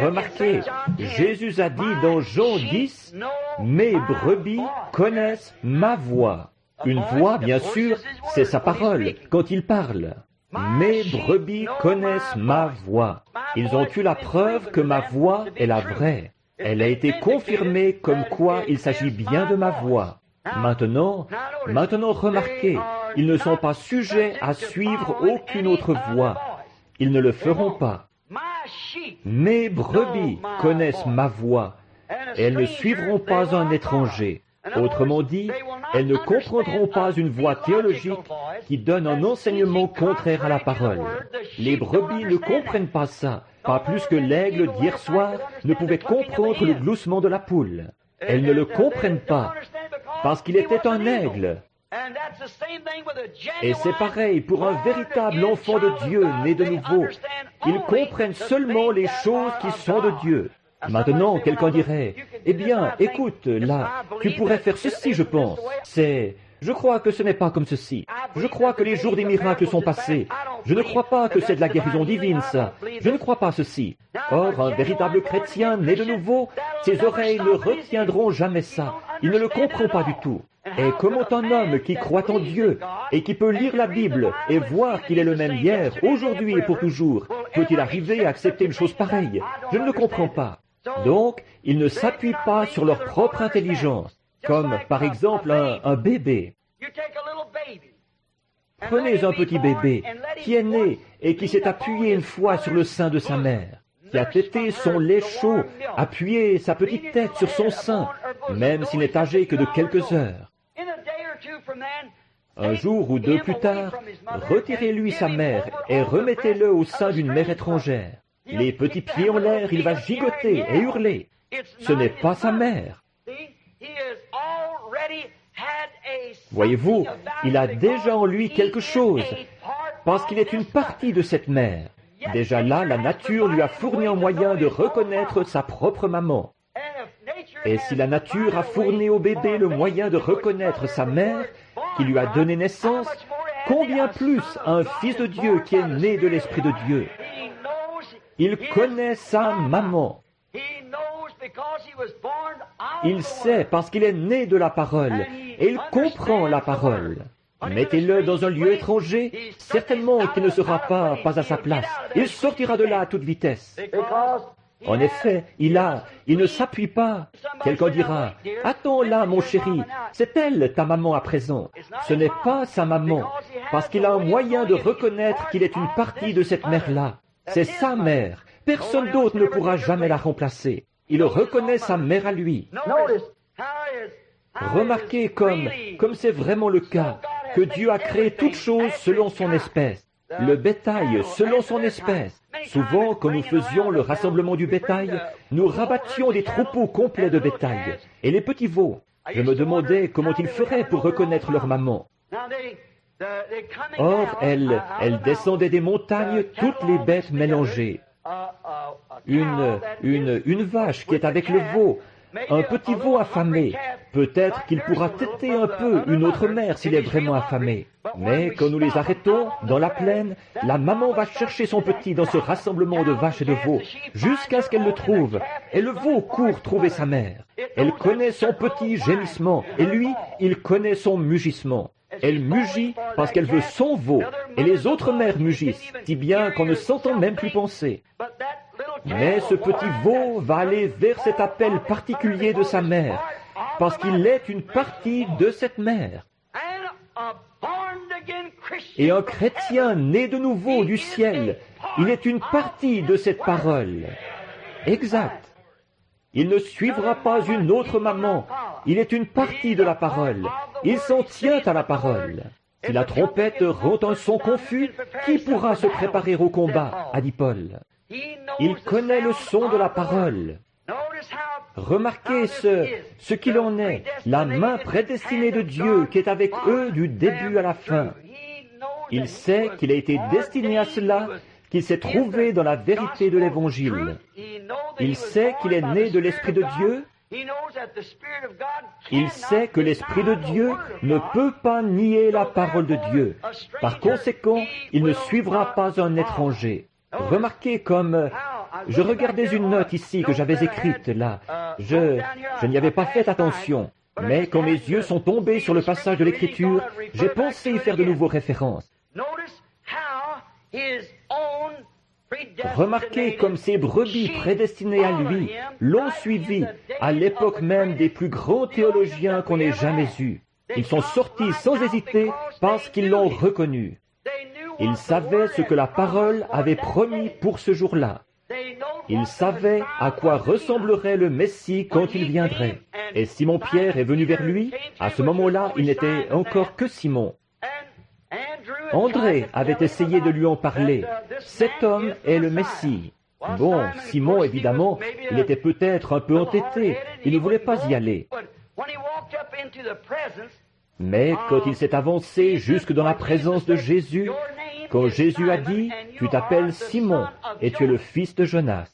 Remarquez, Jésus a dit dans Jean 10, « Mes brebis connaissent ma voix. » Une voix, bien sûr, c'est sa parole, quand il parle. « Mes brebis connaissent ma voix. » Ils ont eu la preuve que ma voix est la vraie. Elle a été confirmée comme quoi il s'agit bien de ma voix. Maintenant, remarquez, ils ne sont pas sujets à suivre aucune autre voie. Ils ne le feront pas. Mes brebis connaissent ma voix, et elles ne suivront pas un étranger. Autrement dit, elles ne comprendront pas une voie théologique qui donne un enseignement contraire à la parole. Les brebis ne comprennent pas ça, pas plus que l'aigle d'hier soir ne pouvait comprendre le gloussement de la poule. Elles ne le comprennent pas, parce qu'il était un aigle. Et c'est pareil pour un véritable enfant de Dieu né de nouveau. Ils comprennent seulement les choses qui sont de Dieu. Maintenant, quelqu'un dirait, « Eh bien, écoute, là, tu pourrais faire ceci, je pense. Je crois que ce n'est pas comme ceci. Je crois que les jours des miracles sont passés. Je ne crois pas que c'est de la guérison divine, ça. Je ne crois pas ceci. » Or, un véritable chrétien né de nouveau, ses oreilles ne retiendront jamais ça. Il ne le comprend pas du tout. Et comment un homme qui croit en Dieu et qui peut lire la Bible et voir qu'il est le même hier, aujourd'hui et pour toujours, peut-il arriver à accepter une chose pareille? Je ne le comprends pas. Donc, ils ne s'appuient pas sur leur propre intelligence, comme par exemple un bébé. Prenez un petit bébé qui est né et qui s'est appuyé une fois sur le sein de sa mère, qui a tété son lait chaud, appuyé sa petite tête sur son sein, même s'il n'est âgé que de quelques heures. Un jour ou deux plus tard, retirez-lui sa mère et remettez-le au sein d'une mère étrangère. Les petits pieds en l'air, il va gigoter et hurler. Ce n'est pas sa mère. Voyez-vous, il a déjà en lui quelque chose, parce qu'il est une partie de cette mère. Déjà là, la nature lui a fourni un moyen de reconnaître sa propre maman. Et si la nature a fourni au bébé le moyen de reconnaître sa mère, qui lui a donné naissance, combien plus un fils de Dieu qui est né de l'Esprit de Dieu. Il connaît sa maman. Il sait parce qu'il est né de la parole, et il comprend la parole. Mettez-le dans un lieu étranger, certainement qu'il ne sera pas à sa place. Il sortira de là à toute vitesse. En effet, il ne s'appuie pas. Quelqu'un dira, « Attends là, mon chéri, c'est elle ta maman à présent. » Ce n'est pas sa maman, parce qu'il a un moyen de reconnaître qu'il est une partie de cette mère-là. C'est sa mère. Personne d'autre ne pourra jamais la remplacer. Il reconnaît sa mère à lui. Remarquez comme c'est vraiment le cas, que Dieu a créé toutes choses selon son espèce. Le bétail selon son espèce. Souvent, quand nous faisions le rassemblement du bétail, nous rabattions des troupeaux complets de bétail. Et les petits veaux, je me demandais comment ils feraient pour reconnaître leur maman. Or, elles descendaient des montagnes, toutes les bêtes mélangées. Une vache qui est avec le veau, un petit veau affamé. Peut-être qu'il pourra téter un peu une autre mère s'il est vraiment affamé. Mais quand nous les arrêtons, dans la plaine, la maman va chercher son petit dans ce rassemblement de vaches et de veaux, jusqu'à ce qu'elle le trouve. Et le veau court trouver sa mère. Elle connaît son petit gémissement, et lui, il connaît son mugissement. Elle mugit parce qu'elle veut son veau, et les autres mères mugissent, si bien qu'on ne s'entend même plus penser. Mais ce petit veau va aller vers cet appel particulier de sa mère, parce qu'il est une partie de cette mère. Et un chrétien né de nouveau du ciel, il est une partie de cette parole. Exact. Il ne suivra pas une autre maman, il est une partie de la parole. Il s'en tient à la parole. Si la trompette rend un son confus, qui pourra se préparer au combat, a dit Paul. Il connaît le son de la parole. Remarquez ce qu'il en est, la main prédestinée de Dieu qui est avec eux du début à la fin. Il sait qu'il a été destiné à cela, qu'il s'est trouvé dans la vérité de l'Évangile. Il sait qu'il est né de l'Esprit de Dieu. Il sait que l'Esprit de Dieu ne peut pas nier la parole de Dieu. Par conséquent, il ne suivra pas un étranger. Remarquez comme... Je regardais une note ici que j'avais écrite là. Je n'y avais pas fait attention. Mais quand mes yeux sont tombés sur le passage de l'Écriture, j'ai pensé y faire de nouveau référence. Remarquez comme ces brebis prédestinées à lui l'ont suivi à l'époque même des plus grands théologiens qu'on ait jamais eus. Ils sont sortis sans hésiter parce qu'ils l'ont reconnu. Ils savaient ce que la parole avait promis pour ce jour-là. Ils savaient à quoi ressemblerait le Messie quand il viendrait. Et Simon-Pierre est venu vers lui. À ce moment-là, il n'était encore que Simon. André avait essayé de lui en parler. Cet homme est le Messie. Bon, Simon, évidemment, il était peut-être un peu entêté. Il ne voulait pas y aller. Mais quand il s'est avancé jusque dans la présence de Jésus, quand Jésus a dit, « Tu t'appelles Simon, et tu es le fils de Jonas ».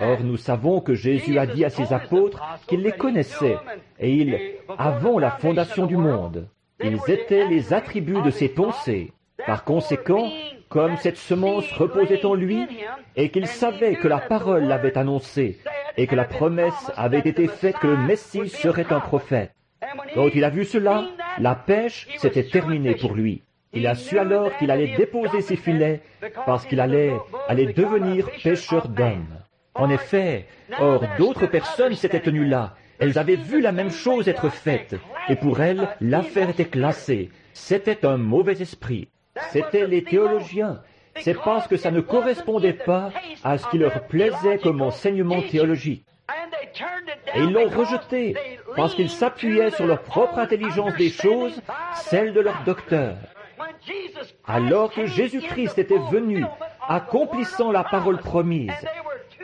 Or, nous savons que Jésus a dit à ses apôtres qu'il les connaissait, et avant la fondation du monde, ils étaient les attributs de ses pensées. Par conséquent, comme cette semence reposait en lui, et qu'il savait que la parole l'avait annoncé, et que la promesse avait été faite que le Messie serait un prophète. Quand il a vu cela, la pêche s'était terminée pour lui. Il a su alors qu'il allait déposer ses filets parce qu'il allait devenir pêcheur d'hommes. En effet, or d'autres personnes s'étaient tenues là. Elles avaient vu la même chose être faite, et pour elles, l'affaire était classée. C'était un mauvais esprit. C'étaient les théologiens. C'est parce que ça ne correspondait pas à ce qui leur plaisait comme enseignement théologique. Et ils l'ont rejeté. parce qu'ils s'appuyaient sur leur propre intelligence des choses, celle de leur docteur. Alors que Jésus-Christ était venu, accomplissant la parole promise,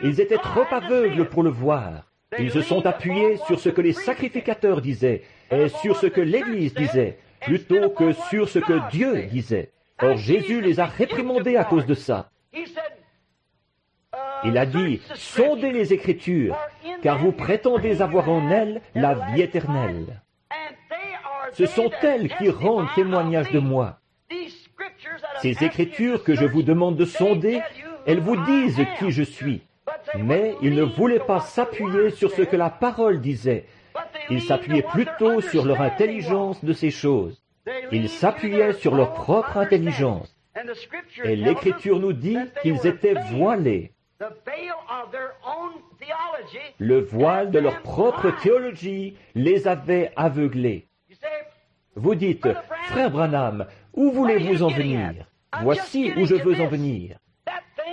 ils étaient trop aveugles pour le voir. Ils se sont appuyés sur ce que les sacrificateurs disaient et sur ce que l'Église disait, plutôt que sur ce que Dieu disait. Or Jésus les a réprimandés à cause de ça. Il a dit, « Sondez les Écritures, car vous prétendez avoir en elles la vie éternelle. Ce sont elles qui rendent témoignage de moi. Ces Écritures que je vous demande de sonder, elles vous disent qui je suis. » Mais ils ne voulaient pas s'appuyer sur ce que la parole disait. Ils s'appuyaient plutôt sur leur intelligence de ces choses. Ils s'appuyaient sur leur propre intelligence. Et l'Écriture nous dit qu'ils étaient voilés. Le voile de leur propre théologie les avait aveuglés. Vous dites, « Frère Branham, où voulez-vous en venir? Voici où je veux en venir. »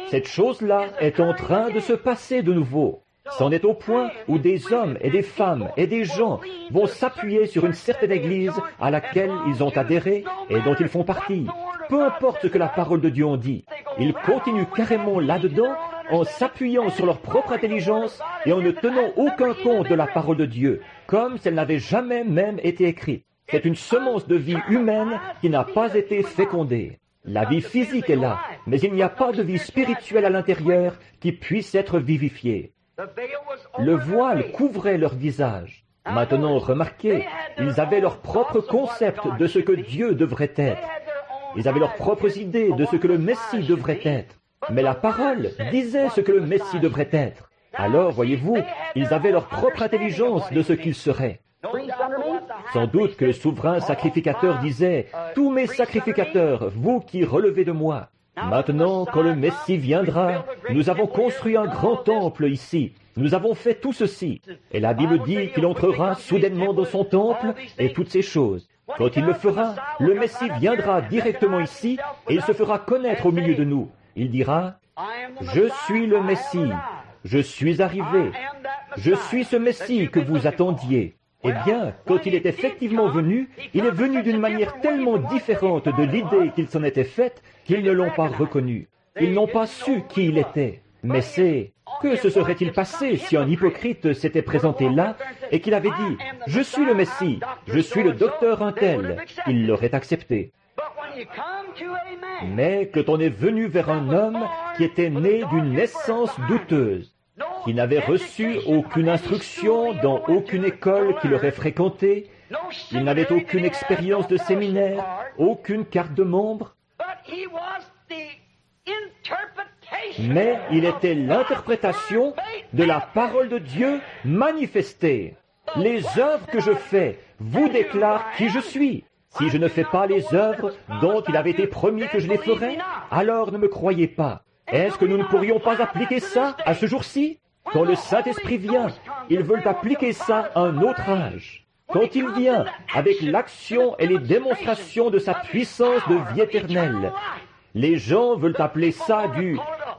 Cette chose-là est en train de se passer de nouveau. C'en est au point où des hommes et des femmes et des gens vont s'appuyer sur une certaine église à laquelle ils ont adhéré et dont ils font partie. Peu importe ce que la parole de Dieu en dit, ils continuent carrément là-dedans en s'appuyant sur leur propre intelligence et en ne tenant aucun compte de la parole de Dieu, comme si elle n'avait jamais même été écrite. C'est une semence de vie humaine qui n'a pas été fécondée. La vie physique est là, mais il n'y a pas de vie spirituelle à l'intérieur qui puisse être vivifiée. Le voile couvrait leur visage. Maintenant, remarquez, ils avaient leur propre concept de ce que Dieu devrait être. Ils avaient leurs propres idées de ce que le Messie devrait être. Mais la parole disait ce que le Messie devrait être. Alors, voyez-vous, ils avaient leur propre intelligence de ce qu'il serait. Sans doute que le souverain sacrificateur disait, « Tous mes sacrificateurs, vous qui relevez de moi. Maintenant, quand le Messie viendra, nous avons construit un grand temple ici. Nous avons fait tout ceci. » Et la Bible dit qu'il entrera soudainement dans son temple et toutes ces choses. Quand il le fera, le Messie viendra directement ici et il se fera connaître au milieu de nous. Il dira, « Je suis le Messie. Je suis arrivé. Je suis ce Messie que vous attendiez. » Eh bien, quand il est effectivement venu, il est venu d'une manière tellement différente de l'idée qu'il s'en était faite qu'ils ne l'ont pas reconnu. Ils n'ont pas su qui il était. Mais que se serait-il passé si un hypocrite s'était présenté là et qu'il avait dit « Je suis le Messie, je suis le docteur un tel », il l'aurait accepté. Mais quand on est venu vers un homme qui était né d'une naissance douteuse, qui n'avait reçu aucune instruction dans aucune école qu'il aurait fréquentée, il n'avait aucune expérience de séminaire, aucune carte de membre, mais il était l'interprétation de la parole de Dieu manifestée. Les œuvres que je fais vous déclarent qui je suis. Si je ne fais pas les œuvres dont il avait été promis que je les ferais, alors ne me croyez pas. Est-ce que nous ne pourrions pas appliquer ça à ce jour-ci? Quand le Saint-Esprit vient, ils veulent appliquer ça à un autre âge. Quand il vient avec l'action et les démonstrations de sa puissance de vie éternelle, les gens veulent appeler ça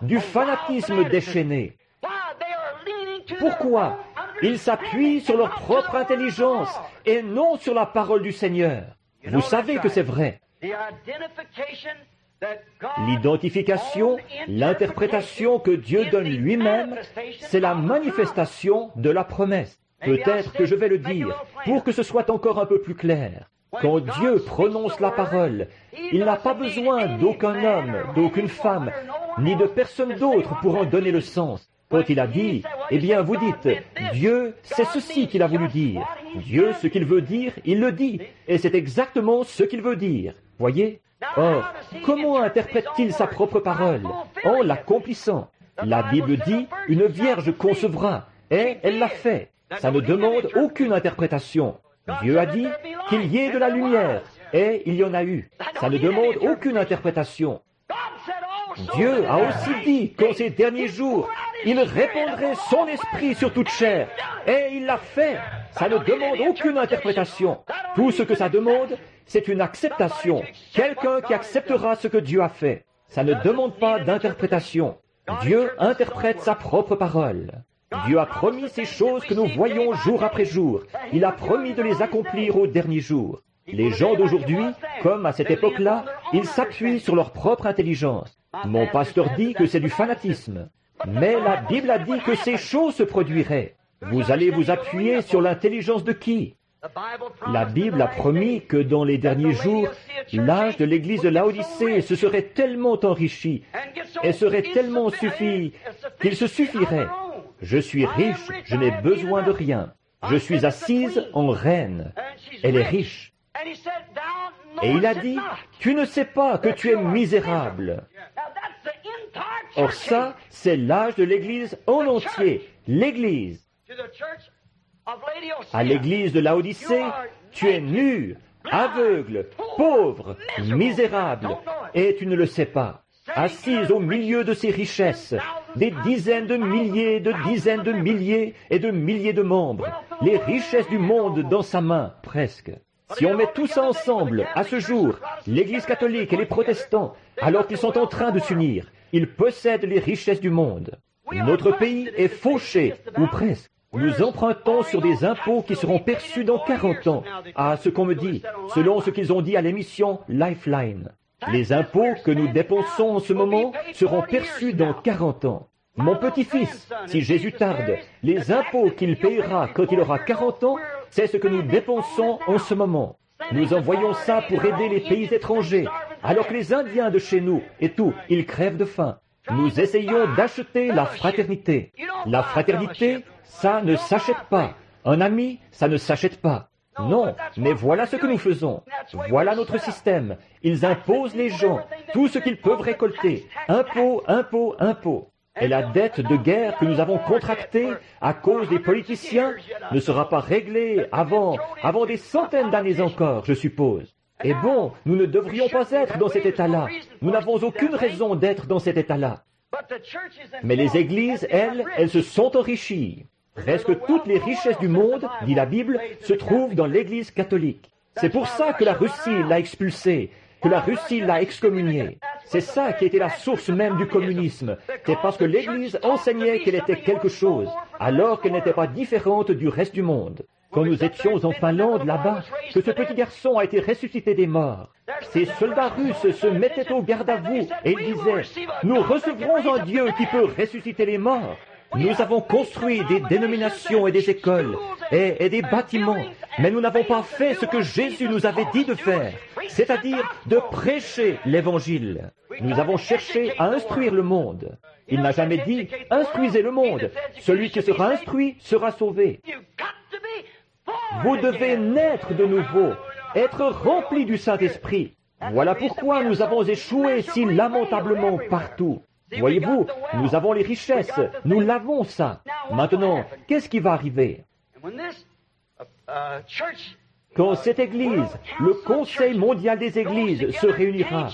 du fanatisme déchaîné. Pourquoi? Ils s'appuient sur leur propre intelligence et non sur la parole du Seigneur. Vous savez que c'est vrai. L'identification, l'interprétation que Dieu donne lui-même, c'est la manifestation de la promesse. Peut-être que je vais le dire pour que ce soit encore un peu plus clair. Quand Dieu prononce la parole, il n'a pas besoin d'aucun homme, d'aucune femme, ni de personne d'autre pour en donner le sens. Quand il a dit, eh bien vous dites, Dieu, c'est ceci qu'il a voulu dire. Dieu, ce qu'il veut dire, il le dit. Et c'est exactement ce qu'il veut dire. Voyez? Or, comment interprète-t-il sa propre parole? En l'accomplissant. La Bible dit, une vierge concevra, et elle l'a fait. Ça ne demande aucune interprétation. Dieu a dit qu'il y ait de la lumière, et il y en a eu. Ça ne demande aucune interprétation. Dieu a aussi dit qu'en ces derniers jours, il répandrait son esprit sur toute chair, et il l'a fait. Ça ne demande aucune interprétation. Tout ce que ça demande, c'est une acceptation. Quelqu'un qui acceptera ce que Dieu a fait. Ça ne demande pas d'interprétation. Dieu interprète sa propre parole. Dieu a promis ces choses que nous voyons jour après jour. Il a promis de les accomplir au dernier jour. Les gens d'aujourd'hui, comme à cette époque-là, ils s'appuient sur leur propre intelligence. Mon pasteur dit que c'est du fanatisme. Mais la Bible a dit que ces choses se produiraient. Vous allez vous appuyer sur l'intelligence de qui? La Bible a promis que dans les derniers jours, l'âge de l'église de Laodicée se serait tellement enrichi et serait tellement suffi qu'il se suffirait. Je suis riche, je n'ai besoin de rien. Je suis assise en reine. Elle est riche. Et il a dit, tu ne sais pas que tu es misérable. Or ça, c'est l'âge de l'Église en entier. L'Église. À l'Église de Laodicée, tu es nu, aveugle, pauvre, misérable, et tu ne le sais pas. Assise au milieu de ses richesses, des dizaines de milliers et de milliers de membres, les richesses du monde dans sa main, presque. Si on met tout ça ensemble, à ce jour, l'Église catholique et les protestants, alors qu'ils sont en train de s'unir, ils possèdent les richesses du monde. Notre pays est fauché, ou presque. Nous empruntons sur des impôts qui seront perçus dans 40 ans, à ce qu'on me dit, selon ce qu'ils ont dit à l'émission Lifeline. Les impôts que nous dépensons en ce moment seront perçus dans 40 ans. Mon petit-fils, si Jésus tarde, les impôts qu'il payera quand il aura 40 ans, c'est ce que nous dépensons en ce moment. Nous envoyons ça pour aider les pays étrangers, alors que les Indiens de chez nous et tout, ils crèvent de faim. Nous essayons d'acheter la fraternité. La fraternité, ça ne s'achète pas. Un ami, ça ne s'achète pas. Non, mais voilà ce que nous faisons. Voilà notre système. Ils imposent les gens tout ce qu'ils peuvent récolter. Impôts, impôts, impôts. Et la dette de guerre que nous avons contractée à cause des politiciens ne sera pas réglée avant des centaines d'années encore, je suppose. Et bon, nous ne devrions pas être dans cet état-là. Nous n'avons aucune raison d'être dans cet état-là. Mais les églises, elles se sont enrichies. Presque toutes les richesses du monde, dit la Bible, se trouvent dans l'Église catholique. C'est pour ça que la Russie l'a expulsé, que la Russie l'a excommunié. C'est ça qui était la source même du communisme. C'est parce que l'Église enseignait qu'elle était quelque chose, alors qu'elle n'était pas différente du reste du monde. Quand nous étions en Finlande, là-bas, que ce petit garçon a été ressuscité des morts, ces soldats russes se mettaient au garde à vous et ils disaient « Nous recevrons un Dieu qui peut ressusciter les morts. » Nous avons construit des dénominations et des écoles et des bâtiments, mais nous n'avons pas fait ce que Jésus nous avait dit de faire, c'est-à-dire de prêcher l'Évangile. Nous avons cherché à instruire le monde. Il n'a jamais dit « Instruisez le monde. Celui qui sera instruit sera sauvé. » Vous devez naître de nouveau, être rempli du Saint-Esprit. Voilà pourquoi nous avons échoué si lamentablement partout. Voyez-vous, nous avons les richesses, nous l'avons ça. Maintenant, qu'est-ce qui va arriver? Quand cette Église, le Conseil mondial des Églises, se réunira,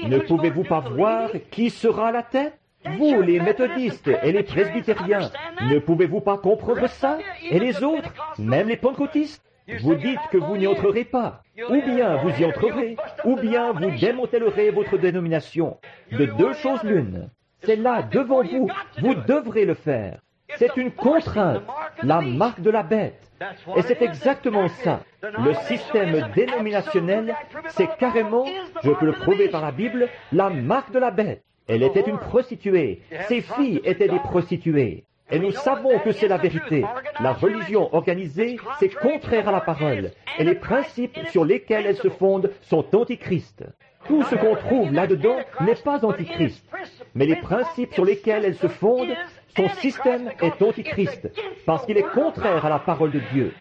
ne pouvez-vous pas voir qui sera à la tête? Vous, les méthodistes et les presbytériens, ne pouvez-vous pas comprendre ça? Et les autres, même les pentecôtistes? Vous dites que vous n'y entrerez pas. Ou bien vous y entrerez, ou bien vous démantellerez votre dénomination. De deux choses l'une. C'est là, devant vous, vous devrez le faire. C'est une contrainte, la marque de la bête. Et c'est exactement ça. Le système dénominationnel, c'est carrément, je peux le prouver par la Bible, la marque de la bête. Elle était une prostituée. Ses filles étaient des prostituées. Et nous savons que c'est la vérité. La religion organisée, c'est contraire à la parole. Et les principes sur lesquels elle se fonde sont antichristes. Tout ce qu'on trouve là-dedans n'est pas antichrist. Mais les principes sur lesquels elle se fonde, son système est antichrist. Parce qu'il est contraire à la parole de Dieu.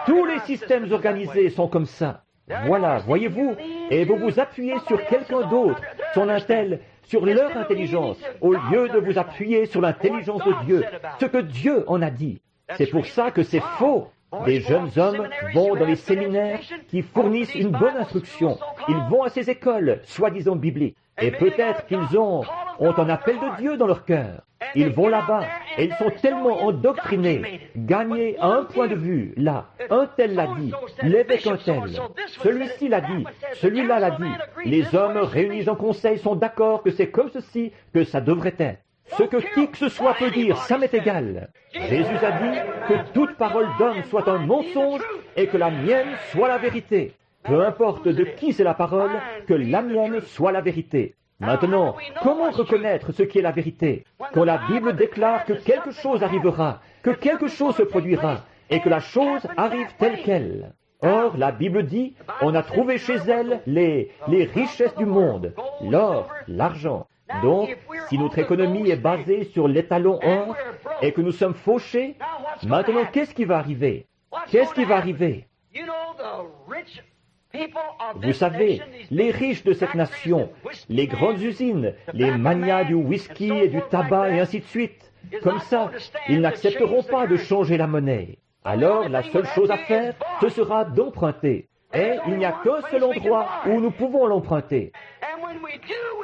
Tous les systèmes organisés sont comme ça. Voilà, voyez-vous, et vous vous appuyez sur quelqu'un d'autre, sur leur intelligence, au lieu de vous appuyer sur l'intelligence de Dieu, ce que Dieu en a dit. C'est pour ça que c'est faux. Des jeunes hommes vont dans les séminaires qui fournissent une bonne instruction. Ils vont à ces écoles, soi-disant bibliques. Et peut-être qu'ils ont un appel de Dieu dans leur cœur. Ils vont là-bas et ils sont tellement endoctrinés, gagnés à un point de vue, là. Un tel l'a dit, l'évêque un tel. Celui-ci l'a dit, celui-là l'a dit. Les hommes réunis en conseil sont d'accord que c'est comme ceci que ça devrait être. Ce que qui que ce soit peut dire, ça m'est égal. Jésus a dit que toute parole d'homme soit un mensonge et que la mienne soit la vérité. Peu importe de qui c'est la parole, que la mienne soit la vérité. Maintenant, comment reconnaître ce qui est la vérité? Quand la Bible déclare que quelque chose arrivera, que quelque chose se produira, et que la chose arrive telle qu'elle. Or, la Bible dit, on a trouvé chez elle les richesses du monde, l'or, l'argent. Donc, si notre économie est basée sur l'étalon or, et que nous sommes fauchés, maintenant qu'est-ce qui va arriver? Qu'est-ce qui va arriver? Vous savez, les riches de cette nation, les grandes usines, les manias du whisky et du tabac et ainsi de suite, comme ça, ils n'accepteront pas de changer la monnaie. Alors, la seule chose à faire, ce sera d'emprunter. Et il n'y a qu'un seul endroit où nous pouvons l'emprunter.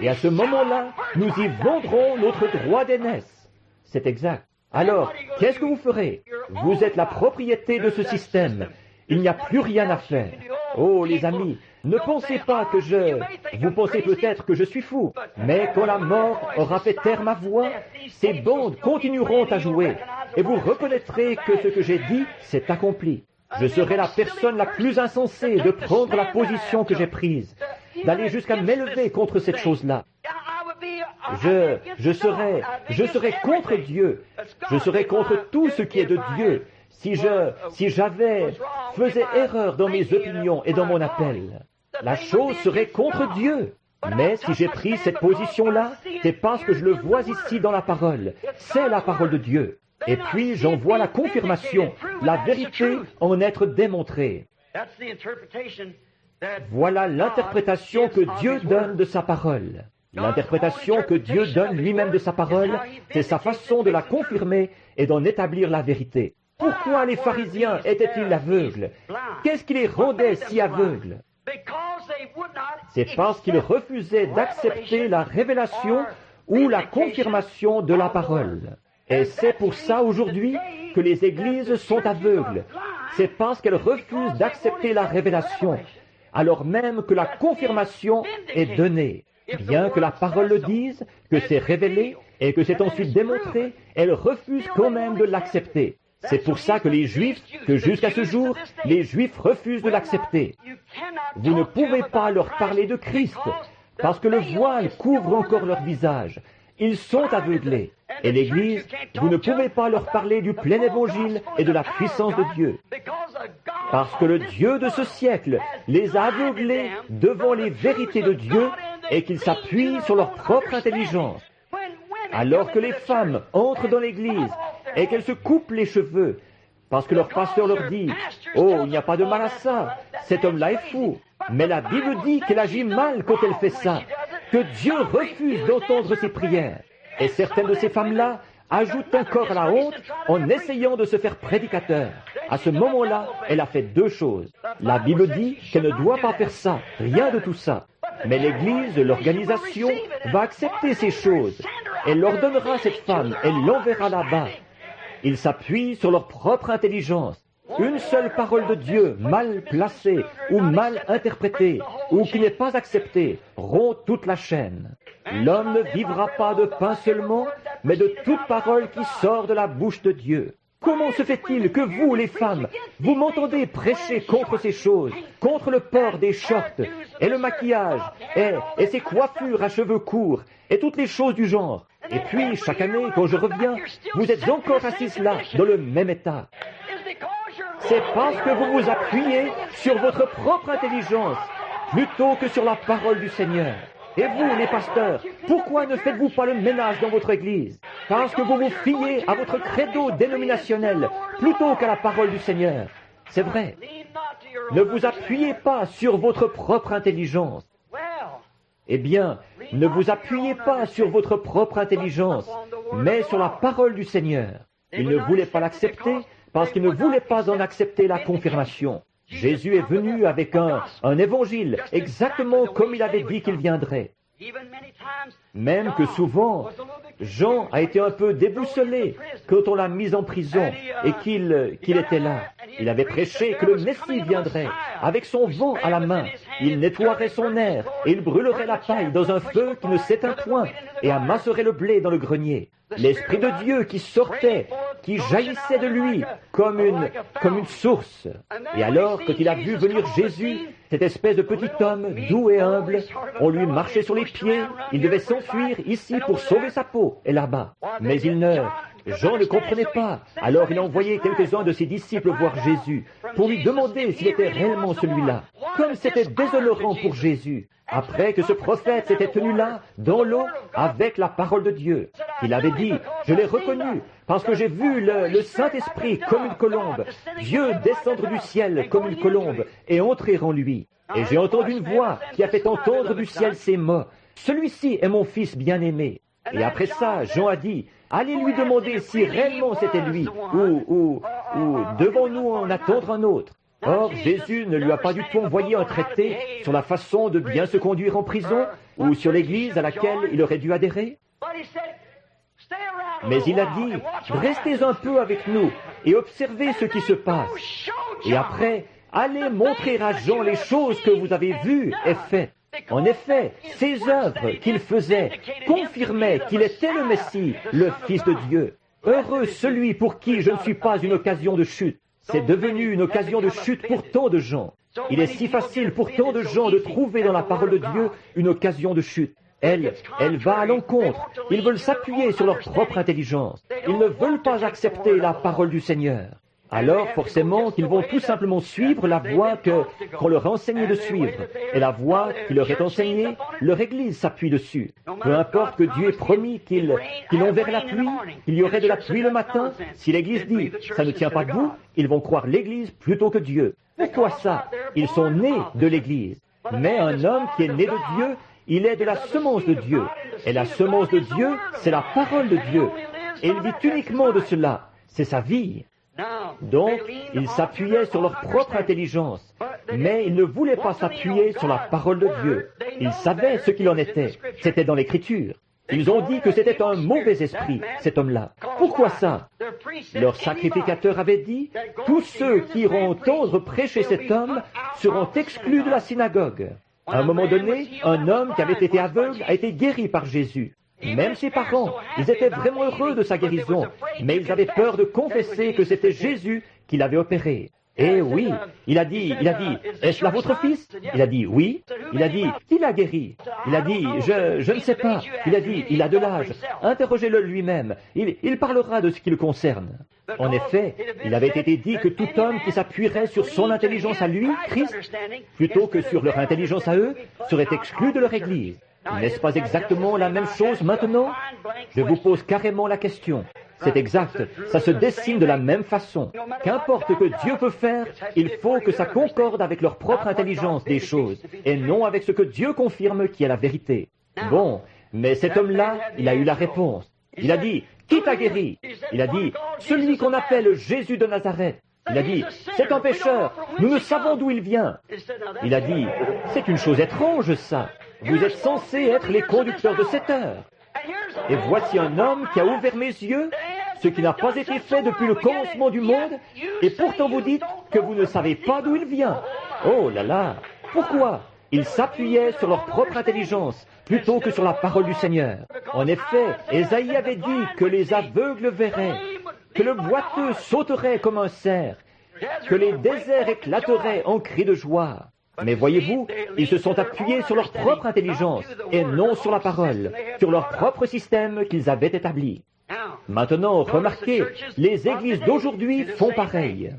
Et à ce moment-là, nous y vendrons notre droit d'aînesse. C'est exact. Alors, qu'est-ce que vous ferez? Vous êtes la propriété de ce système. Il n'y a plus rien à faire. Oh, les amis, ne pensez pas que Vous pensez peut-être que je suis fou, mais quand la mort aura fait taire ma voix, ces bandes continueront à jouer, et vous reconnaîtrez que ce que j'ai dit s'est accompli. Je serai la personne la plus insensée de prendre la position que j'ai prise, d'aller jusqu'à m'élever contre cette chose-là. Je serai contre Dieu. Je serai contre tout ce qui est de Dieu. Si j'avais faisais erreur dans mes opinions et dans mon appel, la chose serait contre Dieu. Mais si j'ai pris cette position-là, c'est parce que je le vois ici dans la parole. C'est la parole de Dieu. Et puis j'en vois la confirmation, la vérité en être démontrée. Voilà l'interprétation que Dieu donne de sa parole. L'interprétation que Dieu donne lui-même de sa parole, c'est sa façon de la confirmer et d'en établir la vérité. Pourquoi les pharisiens étaient-ils aveugles? Qu'est-ce qui les rendait si aveugles? C'est parce qu'ils refusaient d'accepter la révélation ou la confirmation de la parole. Et c'est pour ça aujourd'hui que les églises sont aveugles. C'est parce qu'elles refusent d'accepter la révélation, alors même que la confirmation est donnée. Bien que la parole le dise, que c'est révélé et que c'est ensuite démontré, elles refusent quand même de l'accepter. C'est pour ça que jusqu'à ce jour, les Juifs refusent de l'accepter. Vous ne pouvez pas leur parler de Christ, parce que le voile couvre encore leur visage. Ils sont aveuglés. Et l'Église, vous ne pouvez pas leur parler du plein évangile et de la puissance de Dieu. Parce que le Dieu de ce siècle les a aveuglés devant les vérités de Dieu et qu'ils s'appuient sur leur propre intelligence. Alors que les femmes entrent dans l'Église et qu'elles se coupent les cheveux, parce que leur pasteur leur dit « Oh, il n'y a pas de mal à ça, cet homme-là est fou. » Mais la Bible dit qu'elle agit mal quand elle fait ça, que Dieu refuse d'entendre ses prières. Et certaines de ces femmes-là ajoutent encore à la honte en essayant de se faire prédicateur. À ce moment-là, elle a fait deux choses. La Bible dit qu'elle ne doit pas faire ça, rien de tout ça. Mais l'Église, l'organisation, va accepter ces choses. Elle leur donnera cette femme, elle l'enverra là-bas. Ils s'appuient sur leur propre intelligence. Une seule parole de Dieu, mal placée ou mal interprétée, ou qui n'est pas acceptée, rompt toute la chaîne. L'homme ne vivra pas de pain seulement, mais de toute parole qui sort de la bouche de Dieu. Comment se fait-il que vous, les femmes, vous m'entendez prêcher contre ces choses, contre le port des shorts, et le maquillage, et ces coiffures à cheveux courts, et toutes les choses du genre? Et puis, chaque année, quand je reviens, vous êtes encore assis là, dans le même état. C'est parce que vous vous appuyez sur votre propre intelligence, plutôt que sur la parole du Seigneur. Et vous, les pasteurs, pourquoi ne faites-vous pas le ménage dans votre église? Parce que vous vous fiez à votre credo dénominationnel, plutôt qu'à la parole du Seigneur. C'est vrai. Ne vous appuyez pas sur votre propre intelligence. Eh bien, ne vous appuyez pas sur votre propre intelligence, mais sur la parole du Seigneur. Ils ne voulaient pas l'accepter parce qu'ils ne voulaient pas en accepter la confirmation. Jésus est venu avec un évangile exactement comme il avait dit qu'il viendrait. Même que souvent, Jean a été un peu déboussolé quand on l'a mis en prison et qu'il était là. Il avait prêché que le Messie viendrait, avec son vent à la main. Il nettoierait son air, et il brûlerait la paille dans un feu qui ne s'éteint point, et amasserait le blé dans le grenier. L'Esprit de Dieu qui sortait, qui jaillissait de lui comme une source. Et alors, quand il a vu venir Jésus, cette espèce de petit homme doux et humble, on lui marchait sur les pieds, il devait s'enfuir ici pour sauver sa peau, et là-bas. Mais Jean ne comprenait pas. Alors il a envoyé quelques-uns de ses disciples voir Jésus pour lui demander s'il était réellement celui-là. Comme c'était déshonorant pour Jésus, après que ce prophète s'était tenu là, dans l'eau, avec la parole de Dieu. Il avait dit, je l'ai reconnu, parce que j'ai vu le Saint-Esprit comme une colombe, Dieu descendre du ciel comme une colombe, et entrer en lui. Et j'ai entendu une voix qui a fait entendre du ciel ces mots, celui-ci est mon fils bien-aimé. Et après ça, Jean a dit, allez lui demander si réellement c'était lui, ou devons-nous en attendre un autre. Or, Jésus ne lui a pas du tout envoyé un traité sur la façon de bien se conduire en prison, ou sur l'Église à laquelle il aurait dû adhérer. Mais il a dit, restez un peu avec nous, et observez ce qui se passe. Et après, allez montrer à Jean les choses que vous avez vues et faites. En effet, ces œuvres qu'il faisait confirmaient qu'il était le Messie, le Fils de Dieu. Heureux celui pour qui je ne suis pas une occasion de chute. C'est devenu une occasion de chute pour tant de gens. Il est si facile pour tant de gens de trouver dans la parole de Dieu une occasion de chute. Elle va à l'encontre. Ils veulent s'appuyer sur leur propre intelligence. Ils ne veulent pas accepter la parole du Seigneur. Alors, forcément, qu'ils vont tout simplement suivre la voie qu'on leur a enseigné de suivre. Et la voie qui leur est enseignée, leur Église s'appuie dessus. Peu importe que Dieu ait promis qu'il enverrait la pluie, qu'il y aurait de la pluie le matin, si l'Église dit « ça ne tient pas debout », ils vont croire l'Église plutôt que Dieu. Pourquoi ça? Ils sont nés de l'Église. Mais un homme qui est né de Dieu, il est de la semence de Dieu. Et la semence de Dieu, c'est la parole de Dieu. Et il vit uniquement de cela. C'est sa vie. Donc, ils s'appuyaient sur leur propre intelligence, mais ils ne voulaient pas s'appuyer sur la parole de Dieu. Ils savaient ce qu'il en était. C'était dans l'Écriture. Ils ont dit que c'était un mauvais esprit, cet homme-là. Pourquoi ça? Leur sacrificateur avait dit, tous ceux qui iront entendre prêcher cet homme seront exclus de la synagogue. À un moment donné, un homme qui avait été aveugle a été guéri par Jésus. Même ses parents, ils étaient vraiment heureux de sa guérison, mais ils avaient peur de confesser que c'était Jésus qui l'avait opéré. Et oui, il a dit, est-ce là votre fils? Il a dit, oui. Il a dit, qui l'a guéri? Il a dit, je ne sais pas. Il a dit, il a de l'âge. Interrogez-le lui-même. Il parlera de ce qui le concerne. En effet, il avait été dit que tout homme qui s'appuierait sur son intelligence à lui, Christ, plutôt que sur leur intelligence à eux, serait exclu de leur Église. N'est-ce pas exactement la même chose maintenant? Je vous pose carrément la question. C'est exact, ça se dessine de la même façon. Qu'importe ce que Dieu peut faire, il faut que ça concorde avec leur propre intelligence des choses, et non avec ce que Dieu confirme qui est la vérité. Bon, mais cet homme-là, il a eu la réponse. Il a dit, qui t'a guéri? Il a dit, celui qu'on appelle Jésus de Nazareth. Il a dit, c'est un pécheur, nous ne savons d'où il vient. Il a dit, c'est une chose étrange ça. Vous êtes censés être les conducteurs de cette heure. Et voici un homme qui a ouvert mes yeux, ce qui n'a pas été fait depuis le commencement du monde, et pourtant vous dites que vous ne savez pas d'où il vient. Oh là là! Pourquoi? Ils s'appuyaient sur leur propre intelligence, plutôt que sur la parole du Seigneur. En effet, Ésaïe avait dit que les aveugles verraient, que le boiteux sauterait comme un cerf, que les déserts éclateraient en cris de joie. Mais voyez-vous, ils se sont appuyés sur leur propre intelligence et non sur la parole, sur leur propre système qu'ils avaient établi. Maintenant, remarquez, les églises d'aujourd'hui font pareil.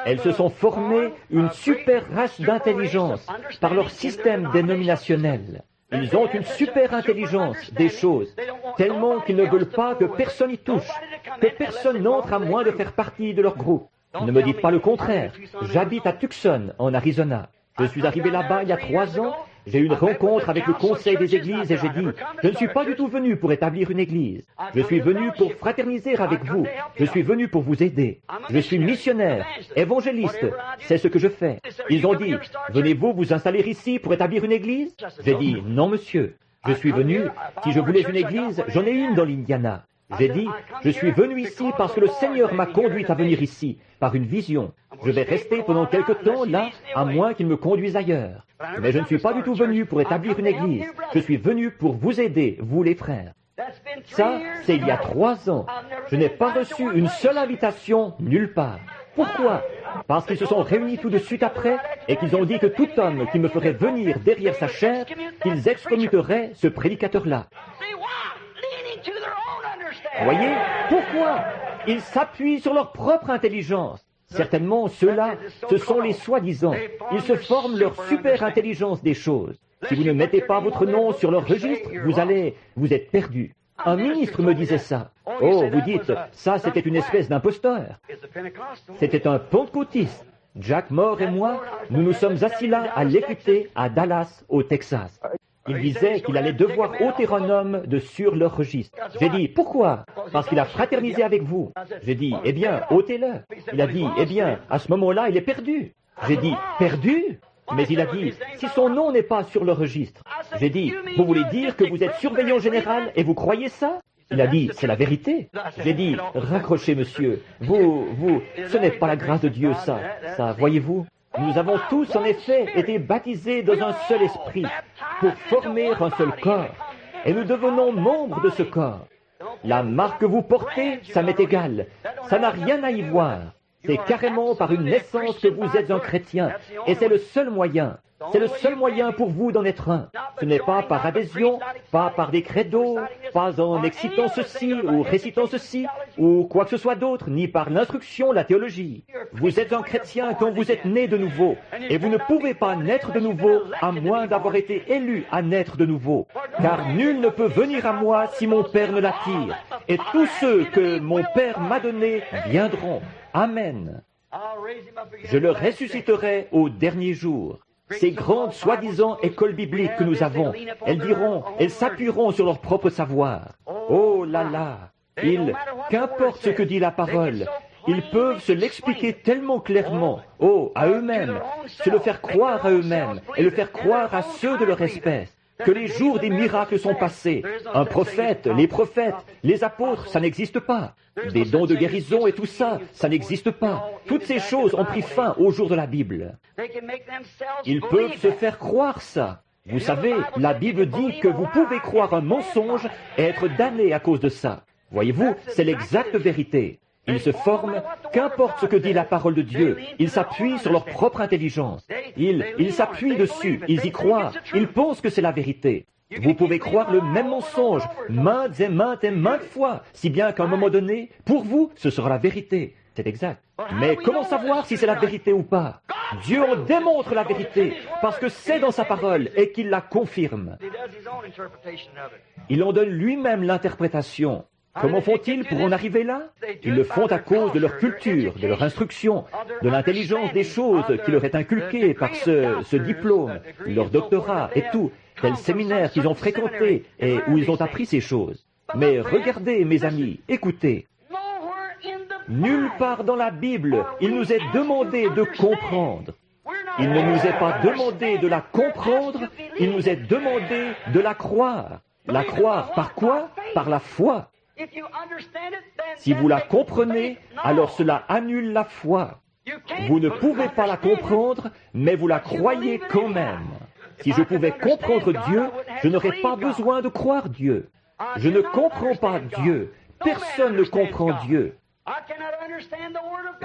Elles se sont formées une super race d'intelligence par leur système dénominationnel. Ils ont une super intelligence des choses, tellement qu'ils ne veulent pas que personne y touche, que personne n'entre à moins de faire partie de leur groupe. Ne me dites pas le contraire. J'habite à Tucson, en Arizona. Je suis arrivé là-bas il y a 3 ans, j'ai eu une rencontre avec le conseil des églises et j'ai dit, je ne suis pas du tout venu pour établir une église. Je suis venu pour fraterniser avec vous. Je suis venu pour vous aider. Je suis missionnaire, évangéliste. C'est ce que je fais. Ils ont dit, venez-vous vous installer ici pour établir une église? J'ai dit, non monsieur. Je suis venu, si je voulais une église, j'en ai une dans l'Indiana. J'ai dit, je suis venu ici parce que le Seigneur m'a conduit à venir ici, par une vision. Je vais rester pendant quelque temps là, à moins qu'il me conduise ailleurs. Mais je ne suis pas du tout venu pour établir une église. Je suis venu pour vous aider, vous les frères. Ça, c'est il y a 3 ans. Je n'ai pas reçu une seule invitation nulle part. Pourquoi? Parce qu'ils se sont réunis tout de suite après et qu'ils ont dit que tout homme qui me ferait venir derrière sa chair, qu'ils excommuniqueraient ce prédicateur-là. Voyez? Pourquoi? Ils s'appuient sur leur propre intelligence. Certainement, ceux-là, ce sont les soi-disant. Ils se forment leur super-intelligence des choses. Si vous ne mettez pas votre nom sur leur registre, vous êtes perdu. Un ministre me disait ça. Oh, vous dites, ça c'était une espèce d'imposteur. C'était un pentecôtiste. Jack Moore et moi, nous nous sommes assis là à l'écouter à Dallas, au Texas. Il disait qu'il allait devoir ôter un homme de sur leur registre. J'ai dit, pourquoi? Parce qu'il a fraternisé avec vous. J'ai dit, eh bien, ôtez-le. Il a dit, eh bien, à ce moment-là, il est perdu. J'ai dit, perdu? Mais il a dit, si son nom n'est pas sur le registre. J'ai dit, vous voulez dire que vous êtes surveillant général et vous croyez ça? Il a dit, c'est la vérité. J'ai dit, raccrochez monsieur, ce n'est pas la grâce de Dieu ça, voyez-vous? Nous avons tous en effet été baptisés dans un seul esprit pour former un seul corps. Et nous devenons membres de ce corps. La marque que vous portez, ça m'est égal. Ça n'a rien à y voir. C'est carrément par une naissance que vous êtes un chrétien. Et c'est le seul moyen. C'est le seul moyen pour vous d'en être un. Ce n'est pas par adhésion, pas par des credos, pas en excitant ceci ou récitant ceci, ou quoi que ce soit d'autre, ni par l'instruction, la théologie. Vous êtes un chrétien quand vous êtes né de nouveau, et vous ne pouvez pas naître de nouveau à moins d'avoir été élu à naître de nouveau. Car nul ne peut venir à moi si mon Père ne l'attire, et tous ceux que mon Père m'a donnés viendront. Amen. Je le ressusciterai au dernier jour. Ces grandes soi-disant écoles bibliques que nous avons, elles s'appuieront sur leur propre savoir. Oh là là, qu'importe ce que dit la parole, ils peuvent se l'expliquer tellement clairement, à eux-mêmes, se le faire croire à eux-mêmes et le faire croire à ceux de leur espèce. Que les jours des miracles sont passés. Un prophète, les prophètes, les apôtres, ça n'existe pas. Des dons de guérison et tout ça, ça n'existe pas. Toutes ces choses ont pris fin au jour de la Bible. Ils peuvent se faire croire ça. Vous savez, la Bible dit que vous pouvez croire un mensonge et être damné à cause de ça. Voyez-vous, c'est l'exacte vérité. Ils se forment, qu'importe ce que dit la parole de Dieu, ils s'appuient sur leur propre intelligence. Ils s'appuient dessus, ils y croient, ils pensent que c'est la vérité. Vous pouvez croire le même mensonge maintes et maintes fois, si bien qu'à un moment donné, pour vous, ce sera la vérité. C'est exact. Mais comment savoir si c'est la vérité ou pas? Dieu en démontre la vérité, parce que c'est dans sa parole et qu'il la confirme. Il en donne lui-même l'interprétation. Comment font-ils pour en arriver là? Ils le font à cause de leur culture, de leur instruction, de l'intelligence des choses qui leur est inculquée par ce diplôme, leur doctorat et tout, tel séminaire qu'ils ont fréquenté et où ils ont appris ces choses. Mais regardez, mes amis, écoutez. Nulle part dans la Bible, il nous est demandé de comprendre. Il ne nous est pas demandé de la comprendre, il nous est demandé de la croire. La croire par quoi? Par la foi. Si vous la comprenez, alors cela annule la foi. Vous ne pouvez pas la comprendre, mais vous la croyez quand même. Si je pouvais comprendre Dieu, je n'aurais pas besoin de croire Dieu. Je ne comprends pas Dieu. Personne ne comprend Dieu.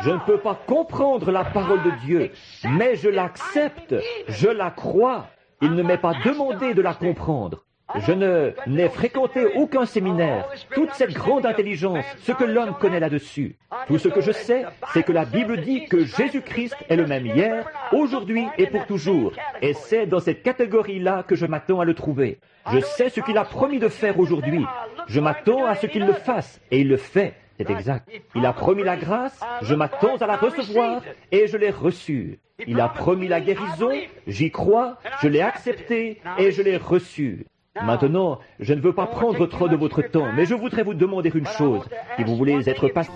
Je ne peux pas comprendre la parole de Dieu, mais je l'accepte, je la crois. Il ne m'est pas demandé de la comprendre. Je n'ai fréquenté aucun séminaire, toute cette grande intelligence, ce que l'homme connaît là-dessus. Tout ce que je sais, c'est que la Bible dit que Jésus-Christ est le même hier, aujourd'hui et pour toujours. Et c'est dans cette catégorie-là que je m'attends à le trouver. Je sais ce qu'il a promis de faire aujourd'hui. Je m'attends à ce qu'il le fasse, et il le fait. C'est exact. Il a promis la grâce, je m'attends à la recevoir, et je l'ai reçue. Il a promis la guérison, j'y crois, je l'ai acceptée, et je l'ai reçue. Maintenant, je ne veux pas prendre trop de votre temps, mais je voudrais vous demander une chose. Si vous voulez être patient,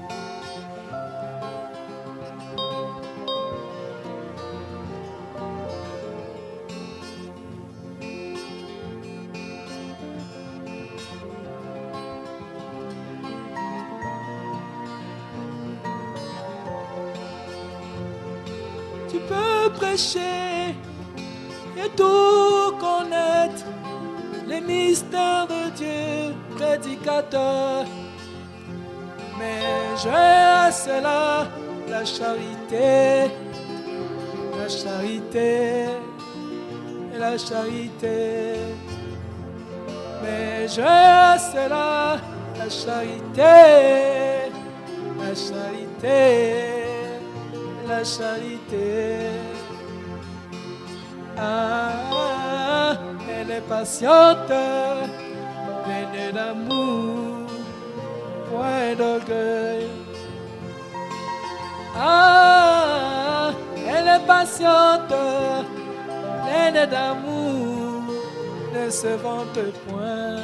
prêcher et tout connaître les mystères de Dieu, prédicateur. Mais j'ai à cela la charité, la charité, la charité. Mais j'ai à cela la charité, la charité, la charité. Ah, elle est patiente, pleine d'amour, point d'orgueil. Ah, elle est patiente, pleine d'amour, ne se vante point.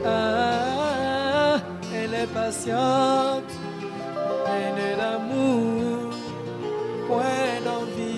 Ah, elle est patiente, pleine d'amour, point d'envie.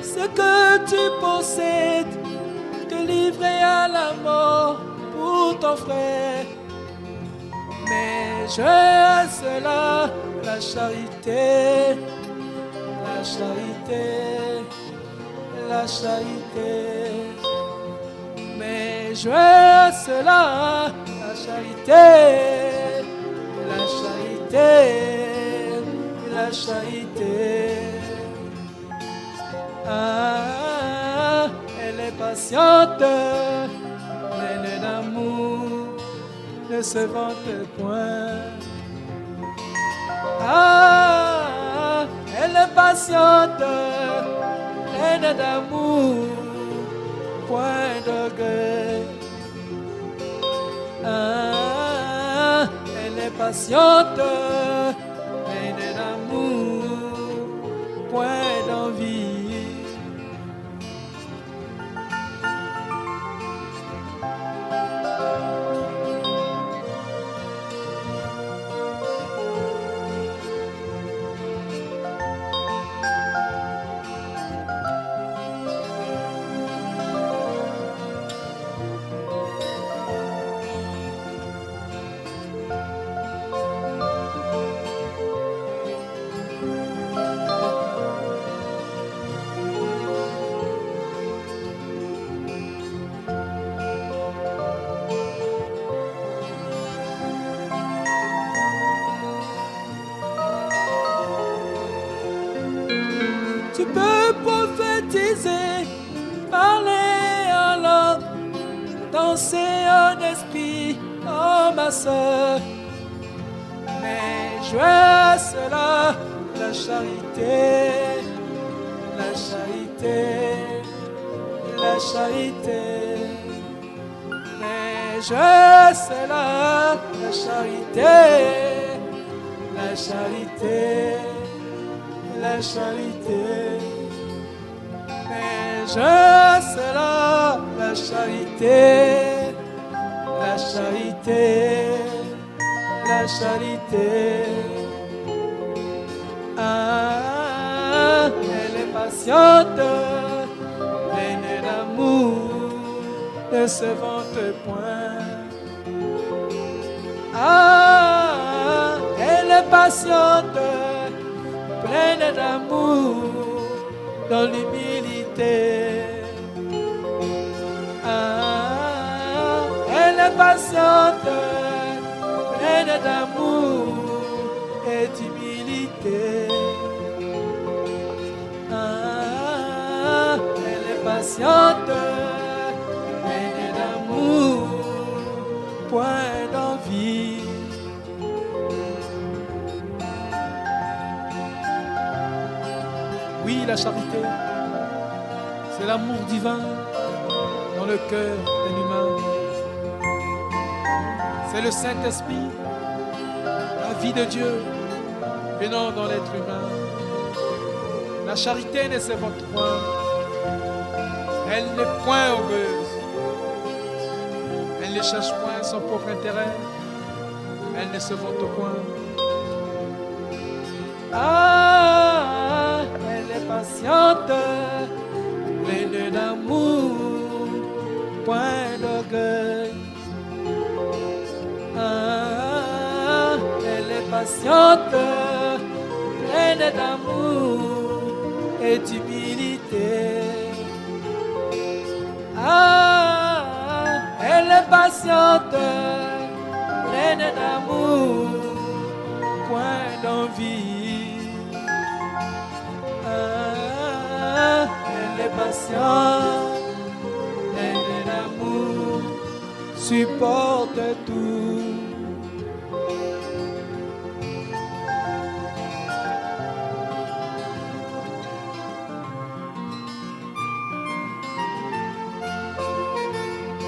Ce que tu possèdes, te livrer à la mort pour ton frère. Mais j'ai à cela la charité, la charité, la charité. Mais j'ai à cela la charité, la charité, la charité. Ah, elle est patiente, pleine d'amour, ne se vante point. Ah, elle est patiente, pleine d'amour, point d'orgueil. Ah, elle est patiente, pleine d'amour, point d'envie. Tu peux prophétiser, parler en langue, danser en esprit, oh ma soeur. Mais je à cela la charité, la charité, la charité. Mais je à cela la charité, la charité, la charité. Mais je cela la charité, la charité, la charité. Ah, elle est patiente, pleine d'amour, ne se vante point. Ah, elle est patiente, pleine d'amour, dans l'humilité. Ah, elle est patiente, pleine d'amour et d'humilité. Ah, elle est patiente, pleine d'amour, point d'envie. Oui, la charité, c'est l'amour divin dans le cœur d'un humain. C'est le Saint-Esprit, la vie de Dieu venant dans l'être humain. La charité ne se vante point, elle n'est point orgueilleuse, ne cherche point son propre intérêt. Elle ne se vante point. Ah, elle est patiente, pleine d'amour, point d'orgueil. Ah, elle est patiente, pleine d'amour et d'humilité. Ah, elle est patiente, pleine d'amour, point d'envie. Ah, elle est patiente, pleine d'amour, supporte tout.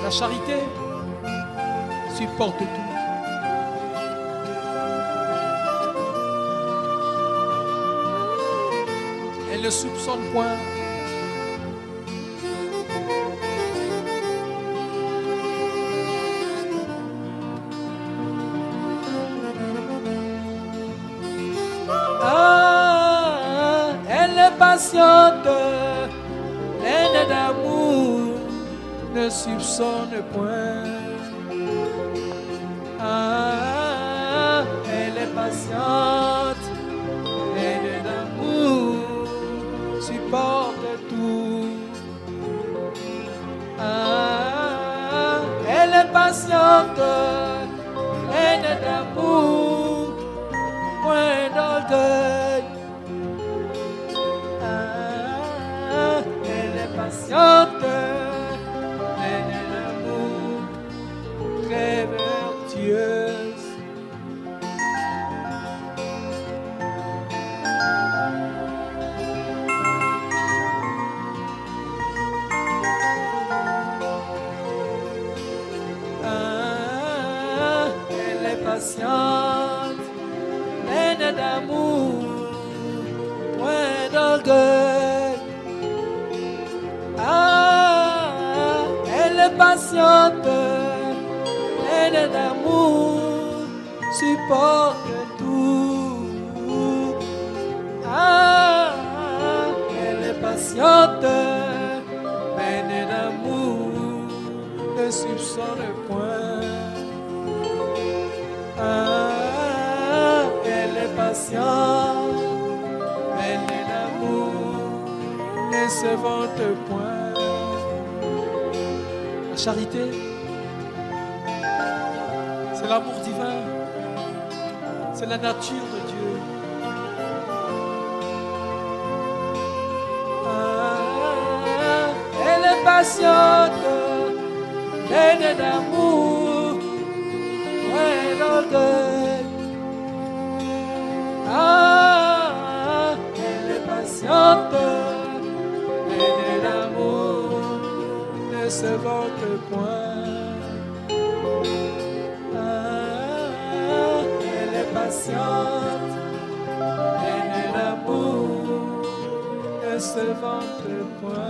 La charité supporte tout. Elle ne soupçonne point. Ah, elle est patiente, pleine d'amour, ne soupçonne point. Ah, elle est patiente, pleine d'amour, supporte tout. Ah, elle est patiente, pleine d'amour, point d'orgueil. Ah, elle est patiente, pleine d'amour, très vertueuse. Ah, elle est patiente, pleine d'amour, point d'orgueil. Ah, elle est patiente, pleine d'amour, supporte tout. Ah, elle est patiente, pleine d'amour, ne soupçonne point. Ah, elle est patiente, pleine d'amour, ne se vante point. La charité, c'est l'amour divin. C'est la nature de Dieu. Ah, elle est patiente, pleine d'amour, point d'orgueil. Ah, elle est patiente, pleine d'amour, ne se vante point. Ah, elle est patiente, pleine d'amour, ne se vante point.